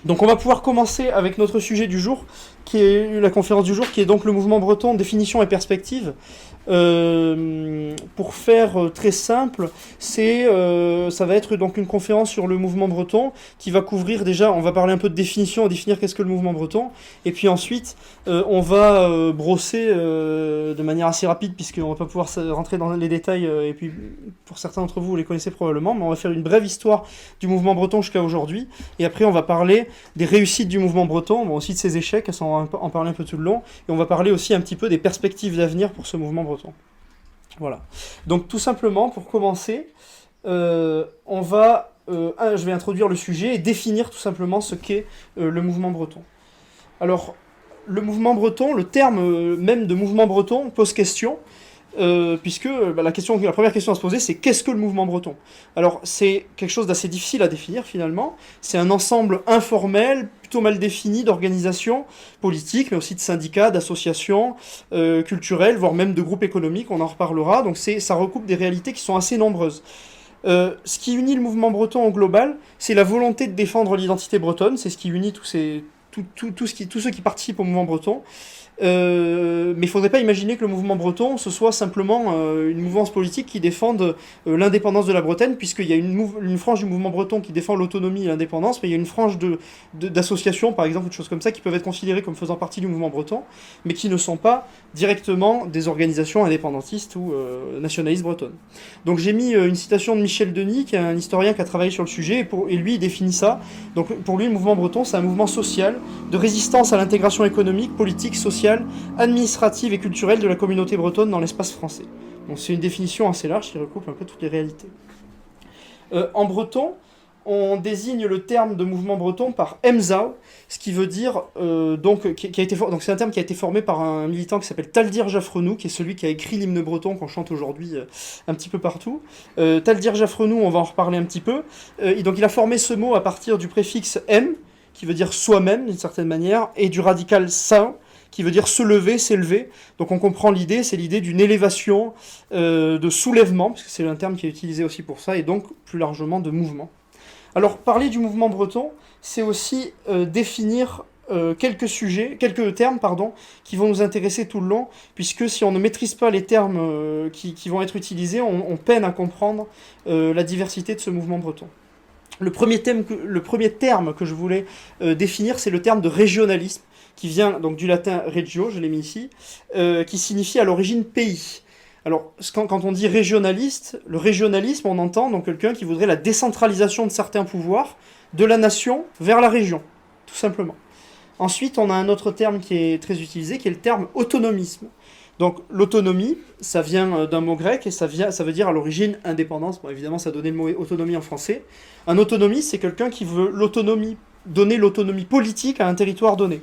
Donc on va pouvoir commencer avec notre sujet du jour, qui est la conférence du jour, qui est donc le mouvement breton, définition et perspective. Pour faire très simple, ça va être donc une conférence sur le mouvement breton qui va couvrir déjà, on va parler un peu de définition, définir qu'est-ce que le mouvement breton, et puis ensuite on va brosser de manière assez rapide puisqu'on va pas pouvoir rentrer dans les détails, et puis pour certains d'entre vous, vous les connaissez probablement, mais on va faire une brève histoire du mouvement breton jusqu'à aujourd'hui, et après on va parler des réussites du mouvement breton, bon, aussi de ses échecs, on va en parler un peu tout le long, et on va parler aussi un petit peu des perspectives d'avenir pour ce mouvement breton. Voilà. Donc tout simplement, pour commencer, je vais introduire le sujet et définir tout simplement ce qu'est le mouvement breton. Alors, le mouvement breton, le terme même de mouvement breton pose question, puisque la première question à se poser, c'est qu'est-ce que le mouvement breton? Alors, c'est quelque chose d'assez difficile à définir finalement. C'est un ensemble informel, plutôt mal défini, d'organisations politiques, mais aussi de syndicats, d'associations culturelles, voire même de groupes économiques, on en reparlera. Donc ça recoupe des réalités qui sont assez nombreuses. Ce qui unit le mouvement breton au global, c'est la volonté de défendre l'identité bretonne, c'est ce qui unit tous ceux qui participent au mouvement breton. Mais il ne faudrait pas imaginer que le mouvement breton, ce soit simplement une mouvance politique qui défende l'indépendance de la Bretagne, puisqu'il y a une frange du mouvement breton qui défend l'autonomie et l'indépendance, mais il y a une frange d'associations, par exemple, ou de choses comme ça, qui peuvent être considérées comme faisant partie du mouvement breton, mais qui ne sont pas directement des organisations indépendantistes ou nationalistes bretonnes. Donc j'ai mis une citation de Michel Denis, qui est un historien qui a travaillé sur le sujet, et lui il définit ça. Donc pour lui, le mouvement breton, c'est un mouvement social de résistance à l'intégration économique, politique, sociale, administrative et culturelle de la communauté bretonne dans l'espace français. Donc c'est une définition assez large qui recoupe un peu toutes les réalités. En breton, on désigne le terme de mouvement breton par Emzao, ce qui veut dire donc c'est un terme qui a été formé par un militant qui s'appelle Taldir Jaffrenou, qui est celui qui a écrit l'hymne breton qu'on chante aujourd'hui un petit peu partout. Taldir Jaffrenou, on va en reparler un petit peu. Donc il a formé ce mot à partir du préfixe M, qui veut dire soi-même d'une certaine manière, et du radical sa, qui veut dire se lever, s'élever. Donc on comprend l'idée, c'est l'idée d'une élévation, de soulèvement, parce que c'est un terme qui est utilisé aussi pour ça, et donc plus largement de mouvement. Alors parler du mouvement breton, c'est aussi définir quelques termes qui vont nous intéresser tout le long, puisque si on ne maîtrise pas les termes qui vont être utilisés, on peine à comprendre la diversité de ce mouvement breton. Le premier terme que je voulais définir, c'est le terme de régionalisme, qui vient donc du latin regio, je l'ai mis ici, qui signifie à l'origine pays. Alors, quand on dit régionaliste, le régionalisme, on entend donc quelqu'un qui voudrait la décentralisation de certains pouvoirs de la nation vers la région, tout simplement. Ensuite, on a un autre terme qui est très utilisé, qui est le terme autonomisme. Donc l'autonomie, ça vient d'un mot grec et ça veut dire à l'origine indépendance. Bon, évidemment, ça donnait le mot autonomie en français. Un autonomiste, c'est quelqu'un qui veut donner l'autonomie politique à un territoire donné.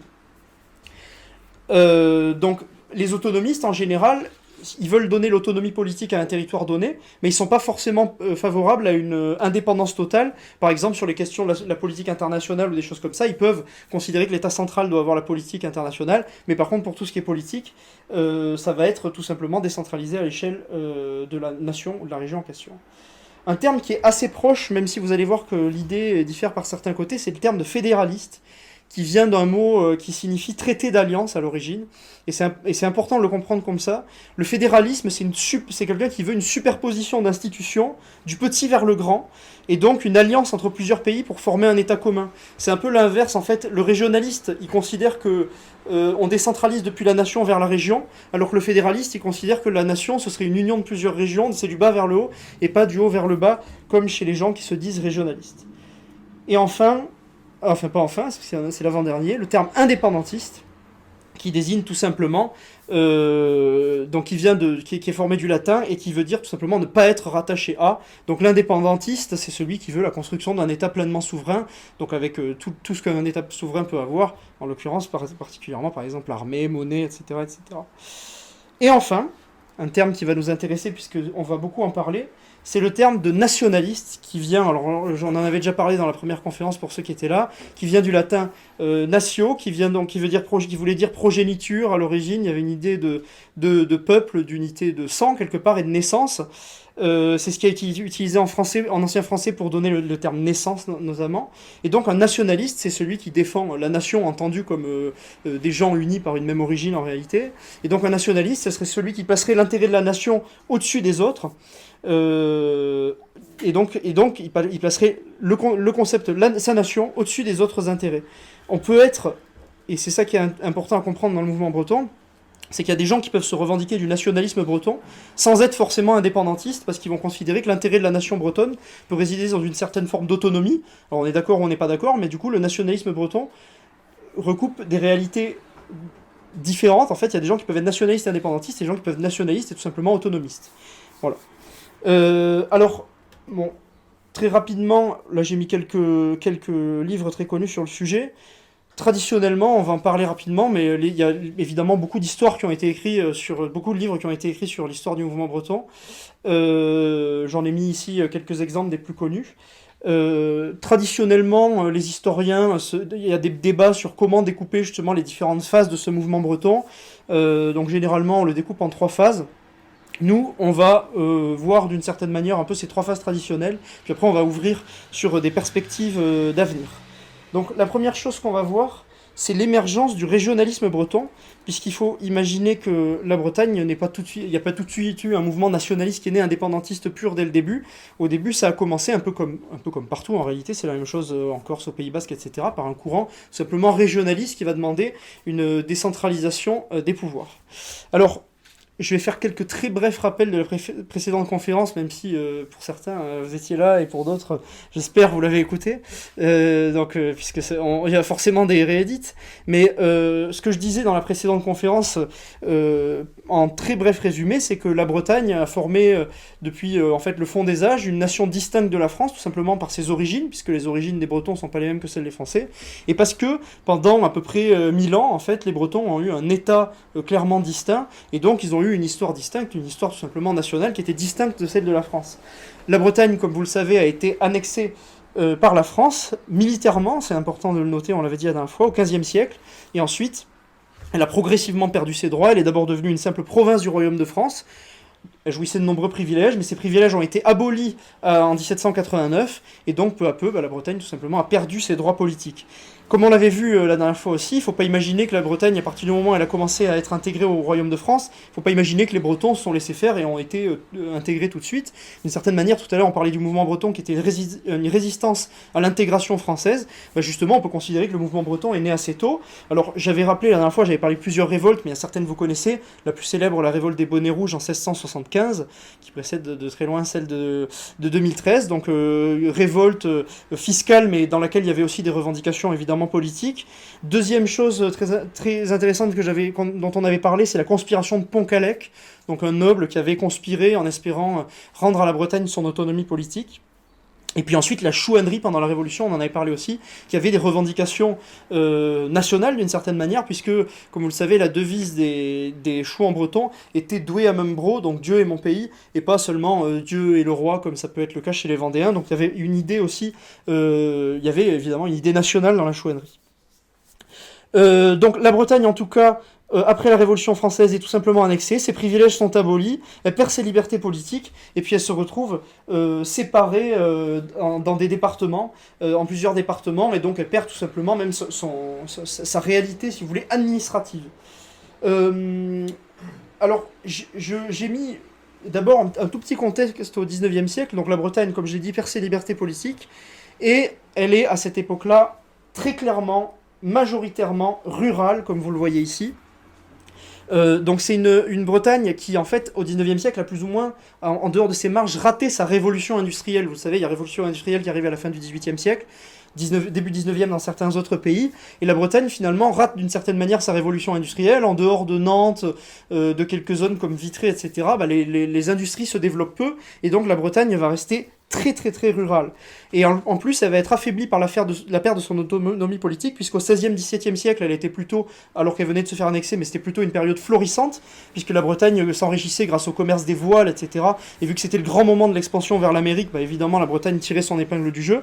Donc les autonomistes, en général, ils veulent donner l'autonomie politique à un territoire donné, mais ils ne sont pas forcément favorables à une indépendance totale. Par exemple, sur les questions de la politique internationale ou des choses comme ça, ils peuvent considérer que l'État central doit avoir la politique internationale, mais par contre, pour tout ce qui est politique, ça va être tout simplement décentralisé à l'échelle de la nation ou de la région en question. Un terme qui est assez proche, même si vous allez voir que l'idée diffère par certains côtés, c'est le terme de fédéraliste, qui vient d'un mot qui signifie traité d'alliance à l'origine, et c'est important de le comprendre comme ça. Le fédéralisme, c'est quelqu'un qui veut une superposition d'institutions, du petit vers le grand, et donc une alliance entre plusieurs pays pour former un État commun. C'est un peu l'inverse, en fait. Le régionaliste, il considère que on décentralise depuis la nation vers la région, alors que le fédéraliste, il considère que la nation, ce serait une union de plusieurs régions, c'est du bas vers le haut, et pas du haut vers le bas, comme chez les gens qui se disent régionalistes. Et enfin, c'est l'avant-dernier, le terme indépendantiste, qui désigne tout simplement, donc qui est formé du latin et qui veut dire tout simplement ne pas être rattaché à. Donc l'indépendantiste, c'est celui qui veut la construction d'un État pleinement souverain, donc avec tout ce qu'un État souverain peut avoir, en l'occurrence particulièrement par exemple l'armée, monnaie, etc., etc. Et enfin, un terme qui va nous intéresser puisqu'on va beaucoup en parler, c'est le terme de nationaliste qui vient, alors j'en avais déjà parlé dans la première conférence pour ceux qui étaient là, qui vient du latin natio, qui voulait dire progéniture à l'origine. Il y avait une idée de peuple, d'unité de sang quelque part et de naissance. C'est ce qui a été utilisé en français, en ancien français pour donner le terme naissance notamment. Et donc un nationaliste, c'est celui qui défend la nation entendue comme des gens unis par une même origine en réalité. Et donc un nationaliste, ce serait celui qui placerait l'intérêt de la nation au-dessus des autres. Et donc il placerait le concept, sa nation, au-dessus des autres intérêts. On peut être, et c'est ça qui est important à comprendre dans le mouvement breton, c'est qu'il y a des gens qui peuvent se revendiquer du nationalisme breton sans être forcément indépendantistes, parce qu'ils vont considérer que l'intérêt de la nation bretonne peut résider dans une certaine forme d'autonomie. Alors on est d'accord ou on n'est pas d'accord, mais du coup le nationalisme breton recoupe des réalités différentes. En fait, il y a des gens qui peuvent être nationalistes et indépendantistes, et des gens qui peuvent être nationalistes et tout simplement autonomistes. Voilà. Alors, bon, très rapidement, là j'ai mis quelques livres très connus sur le sujet. Traditionnellement, on va en parler rapidement, mais il y a évidemment beaucoup d'histoires qui ont été écrites beaucoup de livres qui ont été écrits sur l'histoire du mouvement breton. J'en ai mis ici quelques exemples des plus connus. Traditionnellement, les historiens, il y a des débats sur comment découper justement les différentes phases de ce mouvement breton. Donc généralement, on le découpe en 3 phases. Nous, on va voir d'une certaine manière un peu ces 3 phases traditionnelles, puis après on va ouvrir sur des perspectives d'avenir. Donc la première chose qu'on va voir, c'est l'émergence du régionalisme breton, puisqu'il faut imaginer que la Bretagne il n'y a pas tout de suite eu un mouvement nationaliste qui est né indépendantiste pur dès le début. Au début, ça a commencé un peu comme partout en réalité, c'est la même chose en Corse, au Pays Basque, etc., par un courant simplement régionaliste qui va demander une décentralisation des pouvoirs. Alors, je vais faire quelques très brefs rappels de la précédente conférence, même si pour certains vous étiez là et pour d'autres, j'espère vous l'avez écouté. Puisque il y a forcément des réédits. Mais ce que je disais dans la précédente conférence, en très bref résumé, c'est que la Bretagne a formé depuis en fait le fond des âges une nation distincte de la France, tout simplement par ses origines, puisque les origines des Bretons ne sont pas les mêmes que celles des Français, et parce que pendant à peu près 1000 ans, en fait, les Bretons ont eu un État clairement distinct, et donc ils ont eu une histoire distincte, une histoire tout simplement nationale qui était distincte de celle de la France. La Bretagne, comme vous le savez, a été annexée par la France, militairement, c'est important de le noter, on l'avait dit la dernière fois, au XVe siècle, et ensuite, elle a progressivement perdu ses droits, elle est d'abord devenue une simple province du Royaume de France, elle jouissait de nombreux privilèges, mais ces privilèges ont été abolis en 1789, et donc peu à peu, la Bretagne tout simplement a perdu ses droits politiques. Comme on l'avait vu la dernière fois aussi, il ne faut pas imaginer que la Bretagne, à partir du moment où elle a commencé à être intégrée au Royaume de France, il ne faut pas imaginer que les Bretons se sont laissés faire et ont été intégrés tout de suite. D'une certaine manière, tout à l'heure on parlait du mouvement breton qui était une résistance à l'intégration française. Justement, on peut considérer que le mouvement breton est né assez tôt. Alors j'avais rappelé la dernière fois, j'avais parlé de plusieurs révoltes, mais il y a certaines que vous connaissez. La plus célèbre, la révolte des Bonnets Rouges en 1675, qui précède de très loin celle de 2013. Donc révolte fiscale, mais dans laquelle il y avait aussi des revendications évidemment politique. Deuxième chose très intéressante dont on avait parlé, c'est la conspiration de Pont-Calec, donc un noble qui avait conspiré en espérant rendre à la Bretagne son autonomie politique. Et puis ensuite la chouannerie pendant la Révolution, on en avait parlé aussi, qui avait des revendications nationales d'une certaine manière, puisque, comme vous le savez, la devise des chouans bretons était « Doué à Membro », donc Dieu est mon pays, et pas seulement Dieu est le roi, comme ça peut être le cas chez les Vendéens. Donc il y avait une idée aussi, il y avait évidemment une idée nationale dans la chouannerie. Donc la Bretagne, en tout cas, après la Révolution française, est tout simplement annexée, ses privilèges sont abolis, elle perd ses libertés politiques, et puis elle se retrouve séparée dans des départements, en plusieurs départements, et donc elle perd tout simplement même sa réalité, si vous voulez, administrative. Alors, j'ai mis d'abord un tout petit contexte au XIXe siècle, donc la Bretagne, comme je l'ai dit, perd ses libertés politiques, et elle est à cette époque-là très clairement, majoritairement rurale, comme vous le voyez ici. Donc c'est une Bretagne qui, en fait, au 19e siècle, a plus ou moins, en dehors de ses marges, raté sa révolution industrielle. Vous savez, il y a la révolution industrielle qui arrive à la fin du 18e siècle, début 19e dans certains autres pays, et la Bretagne, finalement, rate d'une certaine manière sa révolution industrielle. En dehors de Nantes, de quelques zones comme Vitré, etc., les industries se développent peu, et donc la Bretagne va rester très très très rurale. Et en plus, elle va être affaiblie par la perte de son autonomie politique, puisqu'au XVIe, XVIIe siècle, elle était plutôt, alors qu'elle venait de se faire annexer, mais c'était plutôt une période florissante, puisque la Bretagne s'enrichissait grâce au commerce des voiles, etc. Et vu que c'était le grand moment de l'expansion vers l'Amérique, évidemment, la Bretagne tirait son épingle du jeu.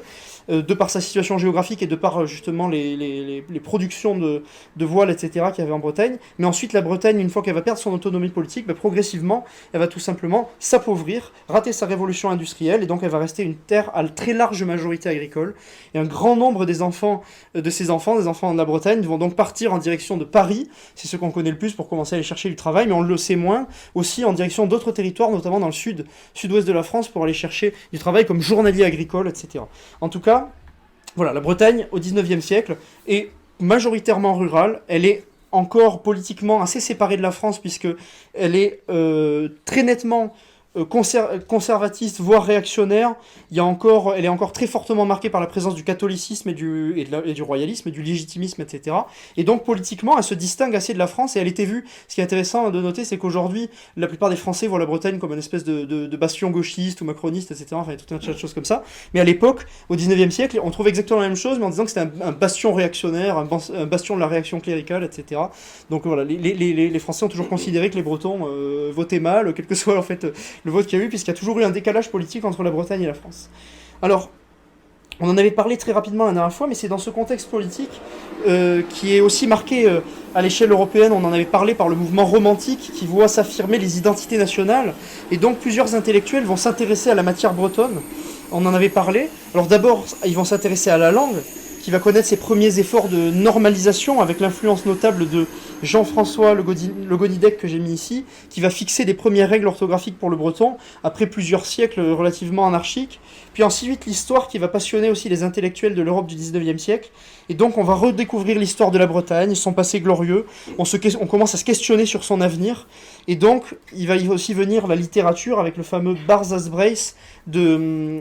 de par sa situation géographique et de par justement les productions de voiles, etc., qu'il y avait en Bretagne. Mais ensuite, la Bretagne, une fois qu'elle va perdre son autonomie politique, progressivement, elle va tout simplement s'appauvrir, rater sa révolution industrielle, et donc elle va rester une terre à très large majorité agricole. Et un grand nombre des enfants, des enfants de la Bretagne, vont donc partir en direction de Paris, c'est ce qu'on connaît le plus pour commencer à aller chercher du travail, mais on le sait moins, aussi en direction d'autres territoires, notamment dans le sud-ouest de la France, pour aller chercher du travail comme journalier agricole, etc. En tout cas, voilà, la Bretagne, au XIXe siècle, est majoritairement rurale, elle est encore politiquement assez séparée de la France, puisque elle est très nettement conservatiste, voire réactionnaire. Elle est encore très fortement marquée par la présence du catholicisme et du royalisme, et du légitimisme, etc. Et donc politiquement, elle se distingue assez de la France, et elle était vue. Ce qui est intéressant de noter, c'est qu'aujourd'hui, la plupart des Français voient la Bretagne comme une espèce de bastion gauchiste ou macroniste, etc. Enfin, il y a tout un tas de choses comme ça. Mais à l'époque, au 19e siècle, on trouve exactement la même chose, mais en disant que c'était un bastion réactionnaire, un bastion de la réaction cléricale, etc. Donc voilà, les Français ont toujours considéré que les Bretons votaient mal, quel que soit en fait le vote qu'il y a eu, puisqu'il y a toujours eu un décalage politique entre la Bretagne et la France. Alors, on en avait parlé très rapidement la dernière fois, mais c'est dans ce contexte politique qui est aussi marqué à l'échelle européenne, on en avait parlé par le mouvement romantique qui voit s'affirmer les identités nationales, et donc plusieurs intellectuels vont s'intéresser à la matière bretonne. On en avait parlé. Alors d'abord, ils vont s'intéresser à la langue, qui va connaître ses premiers efforts de normalisation avec l'influence notable de Jean-François Le Gonidec que j'ai mis ici, qui va fixer des premières règles orthographiques pour le breton, après plusieurs siècles relativement anarchiques. Puis ensuite l'histoire qui va passionner aussi les intellectuels de l'Europe du 19e siècle. Et donc on va redécouvrir l'histoire de la Bretagne, son passé glorieux, on commence à se questionner sur son avenir. Et donc il va aussi venir la littérature avec le fameux Barzaz Brace de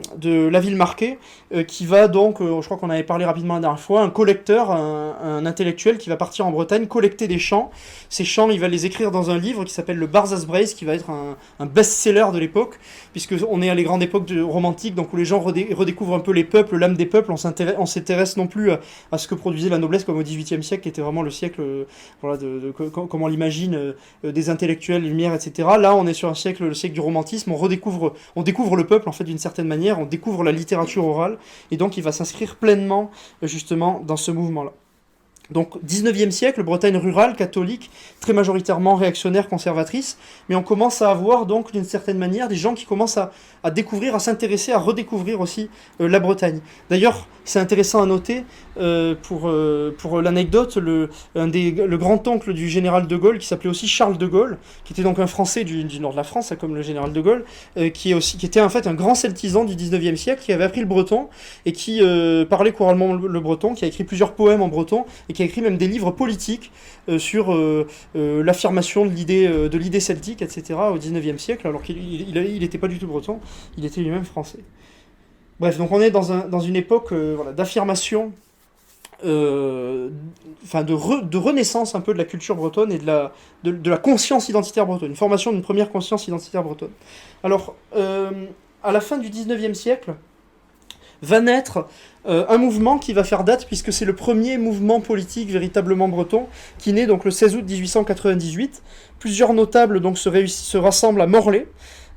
La Ville Marquée, qui va donc, je crois qu'on avait parlé rapidement la dernière fois, un collecteur, un intellectuel qui va partir en Bretagne collecter des chants. Ces chants, il va les écrire dans un livre qui s'appelle le Barzaz Brace, qui va être un best-seller de l'époque, puisqu'on est à les grandes époques romantiques, donc où les gens redécouvrent un peu les peuples, l'âme des peuples. On s'intéresse non plus à ce que produisait la noblesse comme au XVIIIe siècle, qui était vraiment le siècle, voilà, comme on l'imagine, des intellectuels, les Lumières, etc. Là, on est sur le siècle du romantisme. On découvre le peuple, en fait, d'une certaine manière. On découvre la littérature orale, et donc il va s'inscrire pleinement, justement, dans ce mouvement-là. Donc, 19e siècle, Bretagne rurale, catholique, très majoritairement réactionnaire, conservatrice, mais on commence à avoir donc d'une certaine manière des gens qui commencent à découvrir, à s'intéresser, à redécouvrir aussi la Bretagne. D'ailleurs, c'est intéressant à noter, pour l'anecdote, le grand-oncle du général de Gaulle, qui s'appelait aussi Charles de Gaulle, qui était donc un Français du nord de la France, comme le général de Gaulle, qui était en fait un grand celtisan du 19e siècle, qui avait appris le breton, et qui parlait couramment le breton, qui a écrit plusieurs poèmes en breton, et qui a écrit même des livres politiques sur l'affirmation de l'idée celtique, etc. au XIXe siècle, alors qu'il n'était pas du tout breton, il était lui-même français. Bref, donc on est dans une époque voilà, d'affirmation, de renaissance un peu de la culture bretonne et de la conscience identitaire bretonne, une formation d'une première conscience identitaire bretonne. Alors, à la fin du XIXe siècle, va naître un mouvement qui va faire date, puisque c'est le premier mouvement politique véritablement breton, qui naît donc le 16 août 1898. Plusieurs notables donc se rassemblent à Morlaix,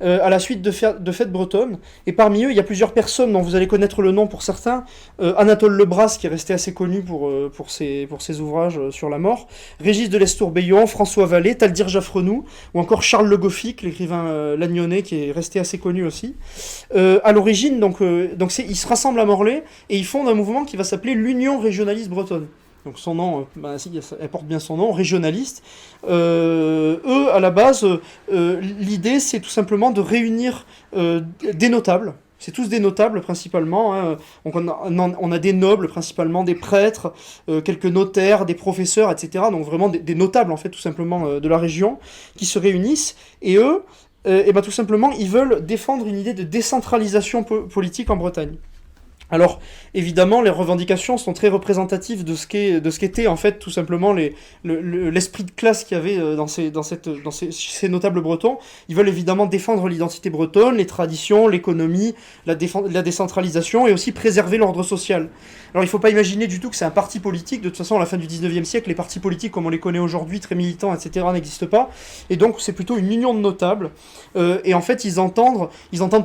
à la suite de fêtes bretonnes, et parmi eux il y a plusieurs personnes dont vous allez connaître le nom pour certains. Anatole Lebras, qui est resté assez connu pour ses ouvrages sur la mort, Régis de Lestourbillon, François Vallée, Taldir Jaffrenou, ou encore Charles Le Goffik, l'écrivain lagnonnais, qui est resté assez connu aussi. À l'origine, ils se rassemblent à Morlaix, et ils fondent un mouvement qui va s'appeler l'Union régionaliste bretonne. Donc son nom, elle porte bien son nom, régionaliste. Eux, à la base, l'idée, c'est tout simplement de réunir des notables. C'est tous des notables, principalement. Hein. Donc on a des nobles, principalement, des prêtres, quelques notaires, des professeurs, etc. Donc vraiment des notables, en fait, tout simplement, de la région, qui se réunissent. Et eux, tout simplement, ils veulent défendre une idée de décentralisation politique en Bretagne. Alors, évidemment, les revendications sont très représentatives de ce qu'était, en fait, tout simplement l'esprit de classe qu'il y avait dans ces notables bretons. Ils veulent évidemment défendre l'identité bretonne, les traditions, l'économie, la décentralisation, et aussi préserver l'ordre social. Alors, il ne faut pas imaginer du tout que c'est un parti politique. De toute façon, à la fin du 19e siècle, les partis politiques, comme on les connaît aujourd'hui, très militants, etc., n'existent pas. Et donc, c'est plutôt une union de notables. Et en fait, ils entendent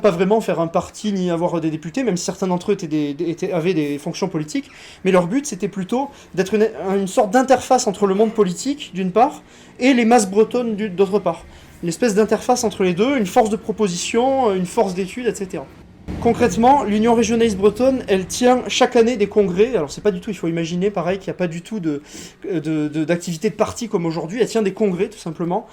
pas vraiment faire un parti ni avoir des députés, même si certains d'entre eux étaient avaient des fonctions politiques, mais leur but c'était plutôt d'être une sorte d'interface entre le monde politique d'une part et les masses bretonnes d'autre part. Une espèce d'interface entre les deux, une force de proposition, une force d'étude, etc. Concrètement, l'Union régionaliste bretonne, elle tient chaque année des congrès. Alors c'est pas du tout, il faut imaginer pareil qu'il n'y a pas du tout d'activité de parti comme aujourd'hui. Elle tient des congrès tout simplement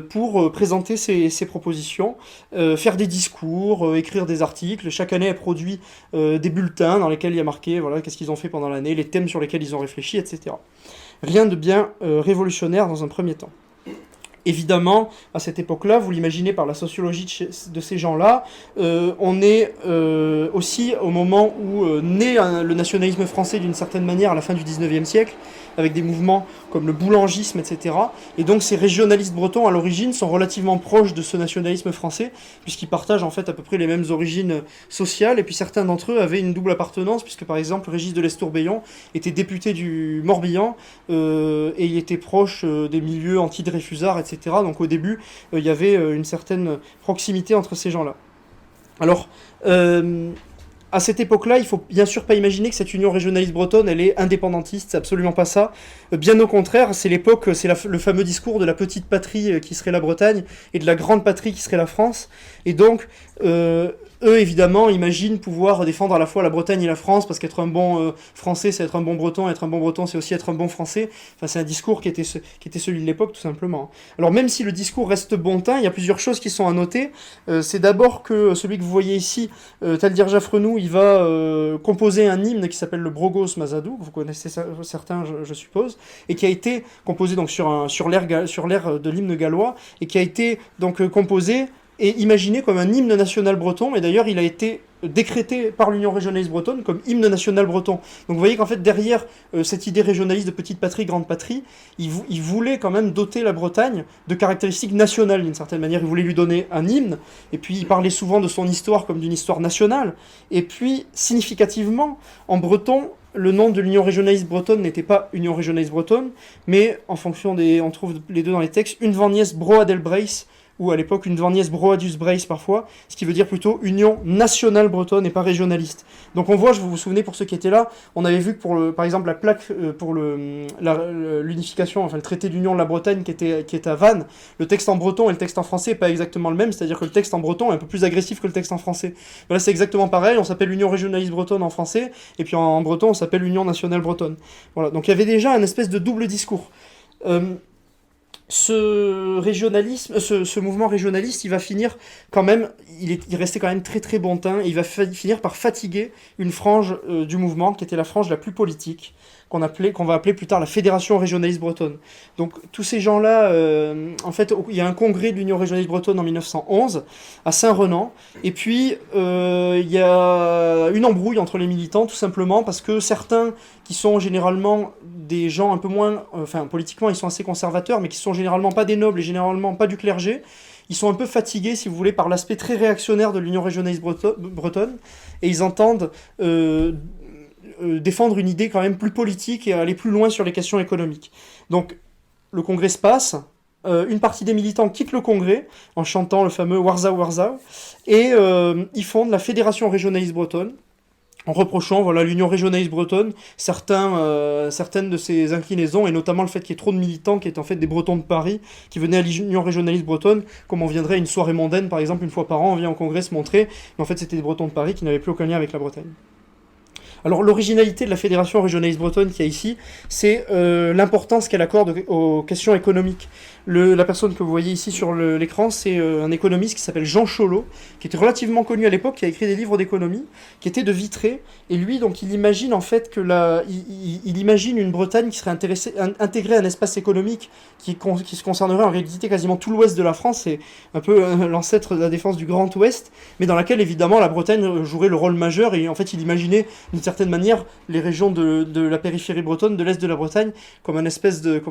pour présenter ses propositions, faire des discours, écrire des articles. Chaque année, elle produit des bulletins dans lesquels il y a marqué voilà, qu'est-ce qu'ils ont fait pendant l'année, les thèmes sur lesquels ils ont réfléchi, etc. Rien de bien révolutionnaire dans un premier temps. Évidemment, à cette époque-là, vous l'imaginez par la sociologie de ces gens-là, on est aussi au moment où naît le nationalisme français d'une certaine manière à la fin du 19e siècle, avec des mouvements comme le boulangisme, etc. Et donc ces régionalistes bretons, à l'origine, sont relativement proches de ce nationalisme français, puisqu'ils partagent en fait à peu près les mêmes origines sociales, et puis certains d'entre eux avaient une double appartenance, puisque par exemple Régis de l'Estourbéillon était député du Morbihan, et il était proche des milieux anti-Dreyfusards, etc. Donc au début, il y avait une certaine proximité entre ces gens-là. Alors, à cette époque-là, il faut bien sûr pas imaginer que cette union régionaliste bretonne, elle est indépendantiste, c'est absolument pas ça. Bien au contraire, c'est l'époque, c'est le fameux discours de la petite patrie qui serait la Bretagne et de la grande patrie qui serait la France. Et donc, eux, évidemment, imaginent pouvoir défendre à la fois la Bretagne et la France, parce qu'être un bon Français, c'est être un bon Breton, et être un bon Breton, c'est aussi être un bon Français. Enfin, c'est un discours qui était celui de l'époque, tout simplement. Alors, même si le discours reste bon teint, il y a plusieurs choses qui sont à noter. C'est d'abord que celui que vous voyez ici, Taldir Jaffrenou, il va composer un hymne qui s'appelle le Brogos Mazadou, que vous connaissez certains, je suppose, et qui a été composé donc sur l'air de l'hymne gallois, et qui a été donc composé et imaginé comme un hymne national breton, et d'ailleurs il a été décrété par l'Union régionaliste bretonne comme hymne national breton. Donc vous voyez qu'en fait derrière cette idée régionaliste de petite patrie, grande patrie, il voulait quand même doter la Bretagne de caractéristiques nationales d'une certaine manière. Il voulait lui donner un hymne, et puis il parlait souvent de son histoire comme d'une histoire nationale, et puis significativement, en breton, le nom de l'Union régionaliste bretonne n'était pas Union régionaliste bretonne, mais en fonction on trouve les deux dans les textes, une Vannies Broadelbreis, ou à l'époque une Vannies Broadus Breis parfois, ce qui veut dire plutôt Union nationale bretonne et pas régionaliste. Donc on voit, je vous souvenez pour ceux qui étaient là, on avait vu que par exemple la plaque pour l'unification, enfin le traité d'union de la Bretagne qui est à Vannes, le texte en breton et le texte en français n'est pas exactement le même, c'est-à-dire que le texte en breton est un peu plus agressif que le texte en français. Voilà, c'est exactement pareil, on s'appelle Union régionaliste bretonne en français, et puis en breton on s'appelle Union nationale bretonne. Voilà, donc il y avait déjà un espèce de double discours. Ce mouvement régionaliste, il va finir quand même, il restait quand même très très bon teint, et il va finir par fatiguer une frange du mouvement qui était la frange la plus politique, qu'on va appeler plus tard la Fédération régionaliste bretonne. Donc tous ces gens-là, en fait, il y a un congrès de l'Union régionaliste bretonne en 1911 à Saint-Renan, et puis il y a une embrouille entre les militants, tout simplement parce que certains qui sont généralement des gens un peu moins, politiquement ils sont assez conservateurs, mais qui sont généralement pas des nobles et généralement pas du clergé, ils sont un peu fatigués, si vous voulez, par l'aspect très réactionnaire de l'Union régionaliste bretonne, et ils entendent défendre une idée quand même plus politique et aller plus loin sur les questions économiques. Donc le congrès se passe, une partie des militants quitte le congrès en chantant le fameux Warzau Warzau, et ils fondent la Fédération régionaliste bretonne, en reprochant l'Union régionaliste bretonne certaines de ses inclinaisons, et notamment le fait qu'il y ait trop de militants qui étaient en fait des Bretons de Paris, qui venaient à l'Union régionaliste bretonne, comme on viendrait à une soirée mondaine par exemple une fois par an, on vient au congrès se montrer, mais en fait c'était des Bretons de Paris qui n'avaient plus aucun lien avec la Bretagne. Alors l'originalité de la Fédération régionaliste bretonne qu'il y a ici, c'est l'importance qu'elle accorde aux questions économiques. La personne que vous voyez ici sur l'écran, c'est un économiste qui s'appelle Jean Cholot, qui était relativement connu à l'époque, qui a écrit des livres d'économie, qui était de Vitré, et lui, donc, il imagine en fait que il imagine une Bretagne qui serait intégrée à un espace économique qui se concernerait en réalité quasiment tout l'ouest de la France, c'est un peu l'ancêtre de la défense du Grand Ouest, mais dans laquelle évidemment la Bretagne jouerait le rôle majeur, et en fait il imaginait d'une certaine manière les régions de la périphérie bretonne, de l'est de la Bretagne, comme un espèce de,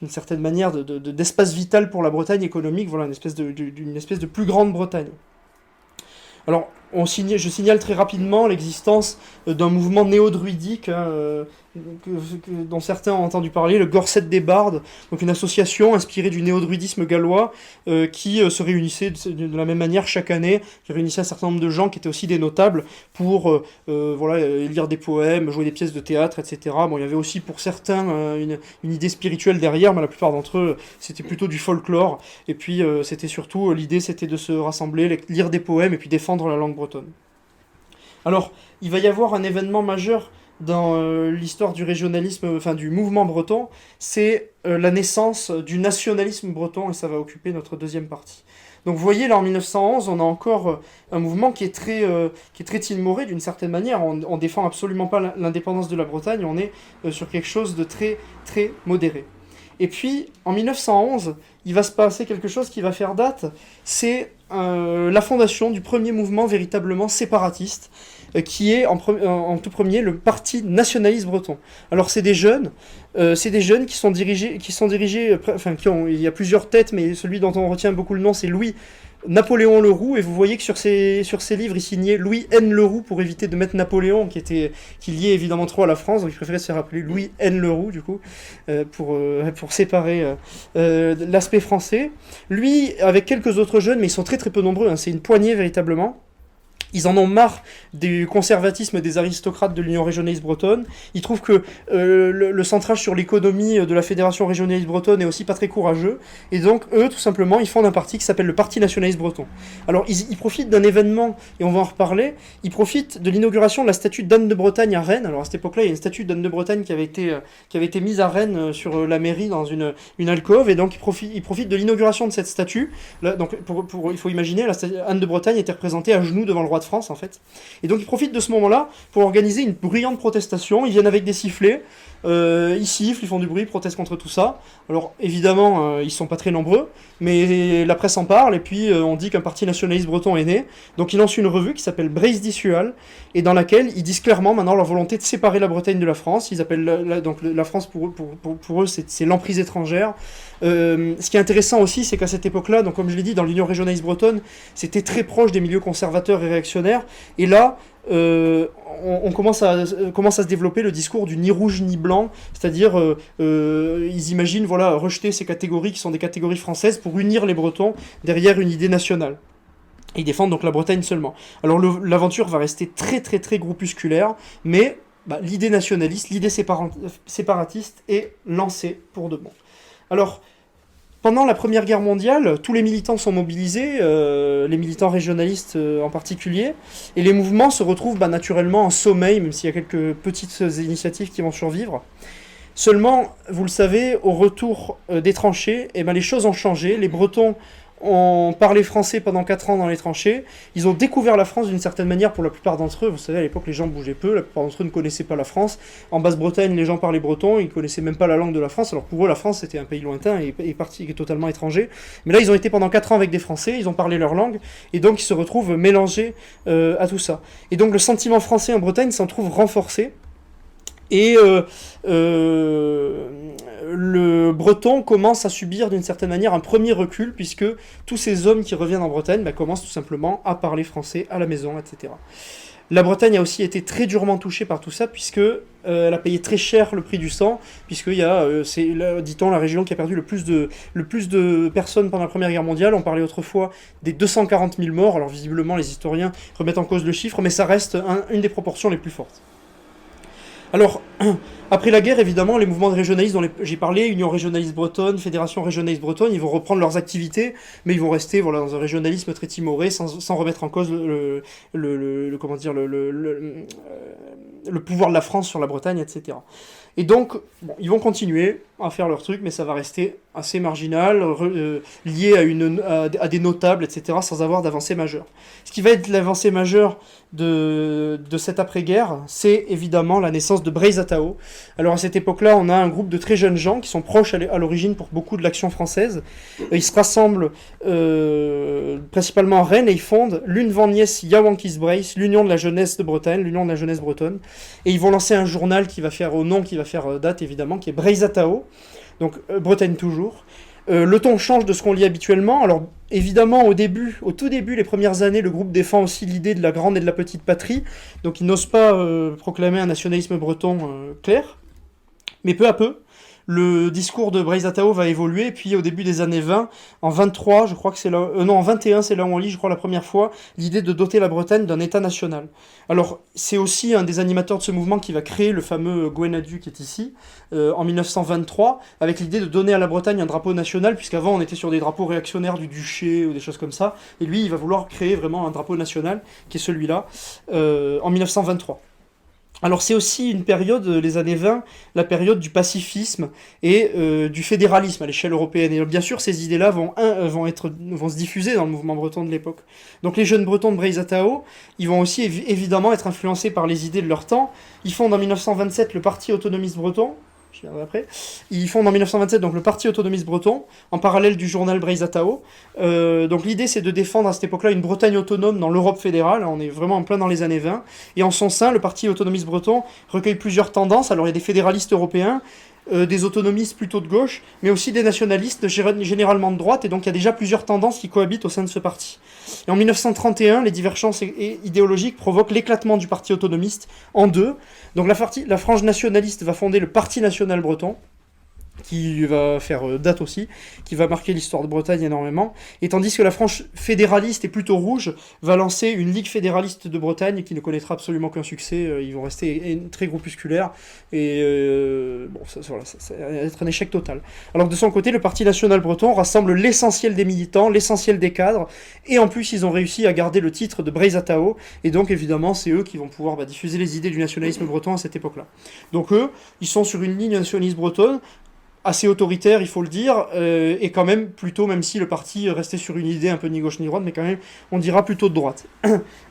une certaine manière d'espace vital pour la Bretagne économique, voilà, une espèce de plus grande Bretagne. Alors, je signale très rapidement l'existence d'un mouvement néo-druidique, hein, dont certains ont entendu parler, le Gorset des Bardes, donc une association inspirée du néo-druidisme gallois qui se réunissait de la même manière chaque année, qui réunissait un certain nombre de gens qui étaient aussi des notables pour voilà, lire des poèmes, jouer des pièces de théâtre, etc. Bon, il y avait aussi pour certains une idée spirituelle derrière, mais la plupart d'entre eux c'était plutôt du folklore, et puis c'était surtout, l'idée c'était de se rassembler, lire des poèmes et puis défendre la langue bretonne. Alors, il va y avoir un événement majeur dans l'histoire du régionalisme, enfin du mouvement breton, c'est la naissance du nationalisme breton, et ça va occuper notre deuxième partie. Donc vous voyez, là en 1911, on a encore un mouvement qui est très timoré d'une certaine manière. On défend absolument pas l'indépendance de la Bretagne, on est sur quelque chose de très très modéré. Et puis, en 1911, il va se passer quelque chose qui va faire date, c'est la fondation du premier mouvement véritablement séparatiste, qui est en tout premier le Parti nationaliste breton. Alors c'est des jeunes qui sont dirigés, il y a plusieurs têtes, mais celui dont on retient beaucoup le nom, c'est Napoléon Leroux, et vous voyez que sur ses livres, il signait Louis N. Leroux pour éviter de mettre Napoléon, qui liait évidemment trop à la France, donc il préférait se faire appeler Louis N. Leroux, du coup, pour séparer l'aspect français. Lui, avec quelques autres jeunes, mais ils sont très très peu nombreux, hein, c'est une poignée véritablement. Ils en ont marre du conservatisme des aristocrates de l'Union régionaliste bretonne. Ils trouvent que le centrage sur l'économie de la Fédération régionaliste bretonne est aussi pas très courageux. Et donc, eux, tout simplement, ils fondent un parti qui s'appelle le Parti nationaliste breton. Alors, ils profitent d'un événement, et on va en reparler, ils profitent de l'inauguration de la statue d'Anne de Bretagne à Rennes. Alors, à cette époque-là, il y a une statue d'Anne de Bretagne qui avait été mise à Rennes sur la mairie dans une alcôve, et donc ils profitent de l'inauguration de cette statue. Là, donc, il faut imaginer, Anne de Bretagne était représentée à genoux devant le roi de France, en fait. Et donc ils profitent de ce moment-là pour organiser une bruyante protestation. Ils viennent avec des sifflets, ils sifflent, ils font du bruit, ils protestent contre tout ça. Alors évidemment, ils sont pas très nombreux, mais la presse en parle, et puis on dit qu'un parti nationaliste breton est né. Donc ils lancent une revue qui s'appelle Brace d'Issual, et dans laquelle ils disent clairement maintenant leur volonté de séparer la Bretagne de la France. Ils appellent la France pour eux c'est l'emprise étrangère. Ce qui est intéressant aussi, c'est qu'à cette époque-là, donc comme je l'ai dit, dans l'Union régionaliste bretonne, c'était très proche des milieux conservateurs et réactionnaires. Et là, on commence à se développer le discours du ni rouge ni blanc, c'est-à-dire ils imaginent rejeter ces catégories qui sont des catégories françaises pour unir les Bretons derrière une idée nationale. Et ils défendent donc la Bretagne seulement. Alors l'aventure va rester très très très groupusculaire, mais l'idée nationaliste, l'idée séparatiste est lancée pour de bon. Alors, pendant la Première Guerre mondiale, tous les militants sont mobilisés, les militants régionalistes en particulier, et les mouvements se retrouvent naturellement en sommeil, même s'il y a quelques petites initiatives qui vont survivre. Seulement, vous le savez, au retour des tranchées, les choses ont changé. Les Bretons ont parlé français pendant 4 ans dans les tranchées. Ils ont découvert la France d'une certaine manière pour la plupart d'entre eux. Vous savez, à l'époque, les gens bougeaient peu. La plupart d'entre eux ne connaissaient pas la France. En Basse-Bretagne, les gens parlaient breton. Ils ne connaissaient même pas la langue de la France. Alors pour eux, la France, c'était un pays lointain et totalement étranger. Mais là, ils ont été pendant 4 ans avec des Français. Ils ont parlé leur langue. Et donc, ils se retrouvent mélangés à tout ça. Et donc, le sentiment français en Bretagne s'en trouve renforcé. Et le breton commence à subir d'une certaine manière un premier recul, puisque tous ces hommes qui reviennent en Bretagne commencent tout simplement à parler français à la maison, etc. La Bretagne a aussi été très durement touchée par tout ça, puisque elle a payé très cher le prix du sang, puisqu'il y a, dit-on, la région qui a perdu le plus de personnes pendant la Première Guerre mondiale. On parlait autrefois des 240 000 morts, alors visiblement les historiens remettent en cause le chiffre, mais ça reste une des proportions les plus fortes. Alors, après la guerre, évidemment, les mouvements de régionalisme dont j'ai parlé, Union régionaliste bretonne, Fédération régionaliste bretonne, ils vont reprendre leurs activités, mais ils vont rester dans un régionalisme très timoré, sans remettre en cause le pouvoir de la France sur la Bretagne, etc. Et donc, ils vont continuer à faire leur truc, mais ça va rester assez marginal, lié à des notables, etc., sans avoir d'avancée majeure. Ce qui va être l'avancée majeure de cette après-guerre, c'est évidemment la naissance de Brace Atao. Alors à cette époque-là, on a un groupe de très jeunes gens qui sont proches à l'origine pour beaucoup de l'action française. Ils se rassemblent principalement à Rennes et ils fondent l'Une-Van-Nies Yawankis Brace, l'Union de la jeunesse de Bretagne, l'Union de la jeunesse bretonne. Et ils vont lancer un journal qui va faire date évidemment, qui est Brace Atao, donc Bretagne toujours. Le ton change de ce qu'on lit habituellement. Alors, évidemment, au tout début, les premières années, le groupe défend aussi l'idée de la grande et de la petite patrie. Donc, il n'ose pas proclamer un nationalisme breton clair. Mais peu à peu, le discours de Blaise Attao va évoluer, et puis au début des années 20, en 23, je crois que c'est là, non, en 21, c'est là où on lit, je crois, la première fois, l'idée de doter la Bretagne d'un État national. Alors, c'est aussi un des animateurs de ce mouvement qui va créer le fameux Gwenadu qui est ici, en 1923, avec l'idée de donner à la Bretagne un drapeau national, puisqu'avant on était sur des drapeaux réactionnaires du duché ou des choses comme ça, et lui, il va vouloir créer vraiment un drapeau national, qui est celui-là, en 1923. Alors c'est aussi une période, les années 20, la période du pacifisme et du fédéralisme à l'échelle européenne. Et bien sûr, ces idées-là vont se diffuser dans le mouvement breton de l'époque. Donc les jeunes bretons de Blaise Attao, ils vont aussi évidemment être influencés par les idées de leur temps. Ils fondent en 1927 le Parti autonomiste breton. Je viendrai après. Ils fondent en 1927 donc le Parti autonomiste breton, en parallèle du journal Blaise Attao. Donc l'idée c'est de défendre à cette époque-là une Bretagne autonome dans l'Europe fédérale, on est vraiment en plein dans les années 20, et en son sein le Parti autonomiste breton recueille plusieurs tendances. Alors il y a des fédéralistes européens, des autonomistes plutôt de gauche, mais aussi des nationalistes généralement de droite, et donc il y a déjà plusieurs tendances qui cohabitent au sein de ce parti. Et en 1931, les divergences idéologiques provoquent l'éclatement du parti autonomiste en deux. Donc la frange nationaliste va fonder le Parti national breton, qui va faire date aussi, qui va marquer l'histoire de Bretagne énormément, et tandis que la frange fédéraliste et plutôt rouge va lancer une Ligue fédéraliste de Bretagne qui ne connaîtra absolument qu'un succès, ils vont rester très groupusculaires, et bon, ça va être un échec total. Alors de son côté, le Parti national breton rassemble l'essentiel des militants, l'essentiel des cadres, et en plus ils ont réussi à garder le titre de Blaise Attao, et donc évidemment c'est eux qui vont pouvoir diffuser les idées du nationalisme breton à cette époque-là. Donc eux, ils sont sur une ligne nationaliste bretonne, assez autoritaire, il faut le dire, et quand même plutôt, même si le parti restait sur une idée un peu ni gauche ni droite, mais quand même, on dira plutôt de droite.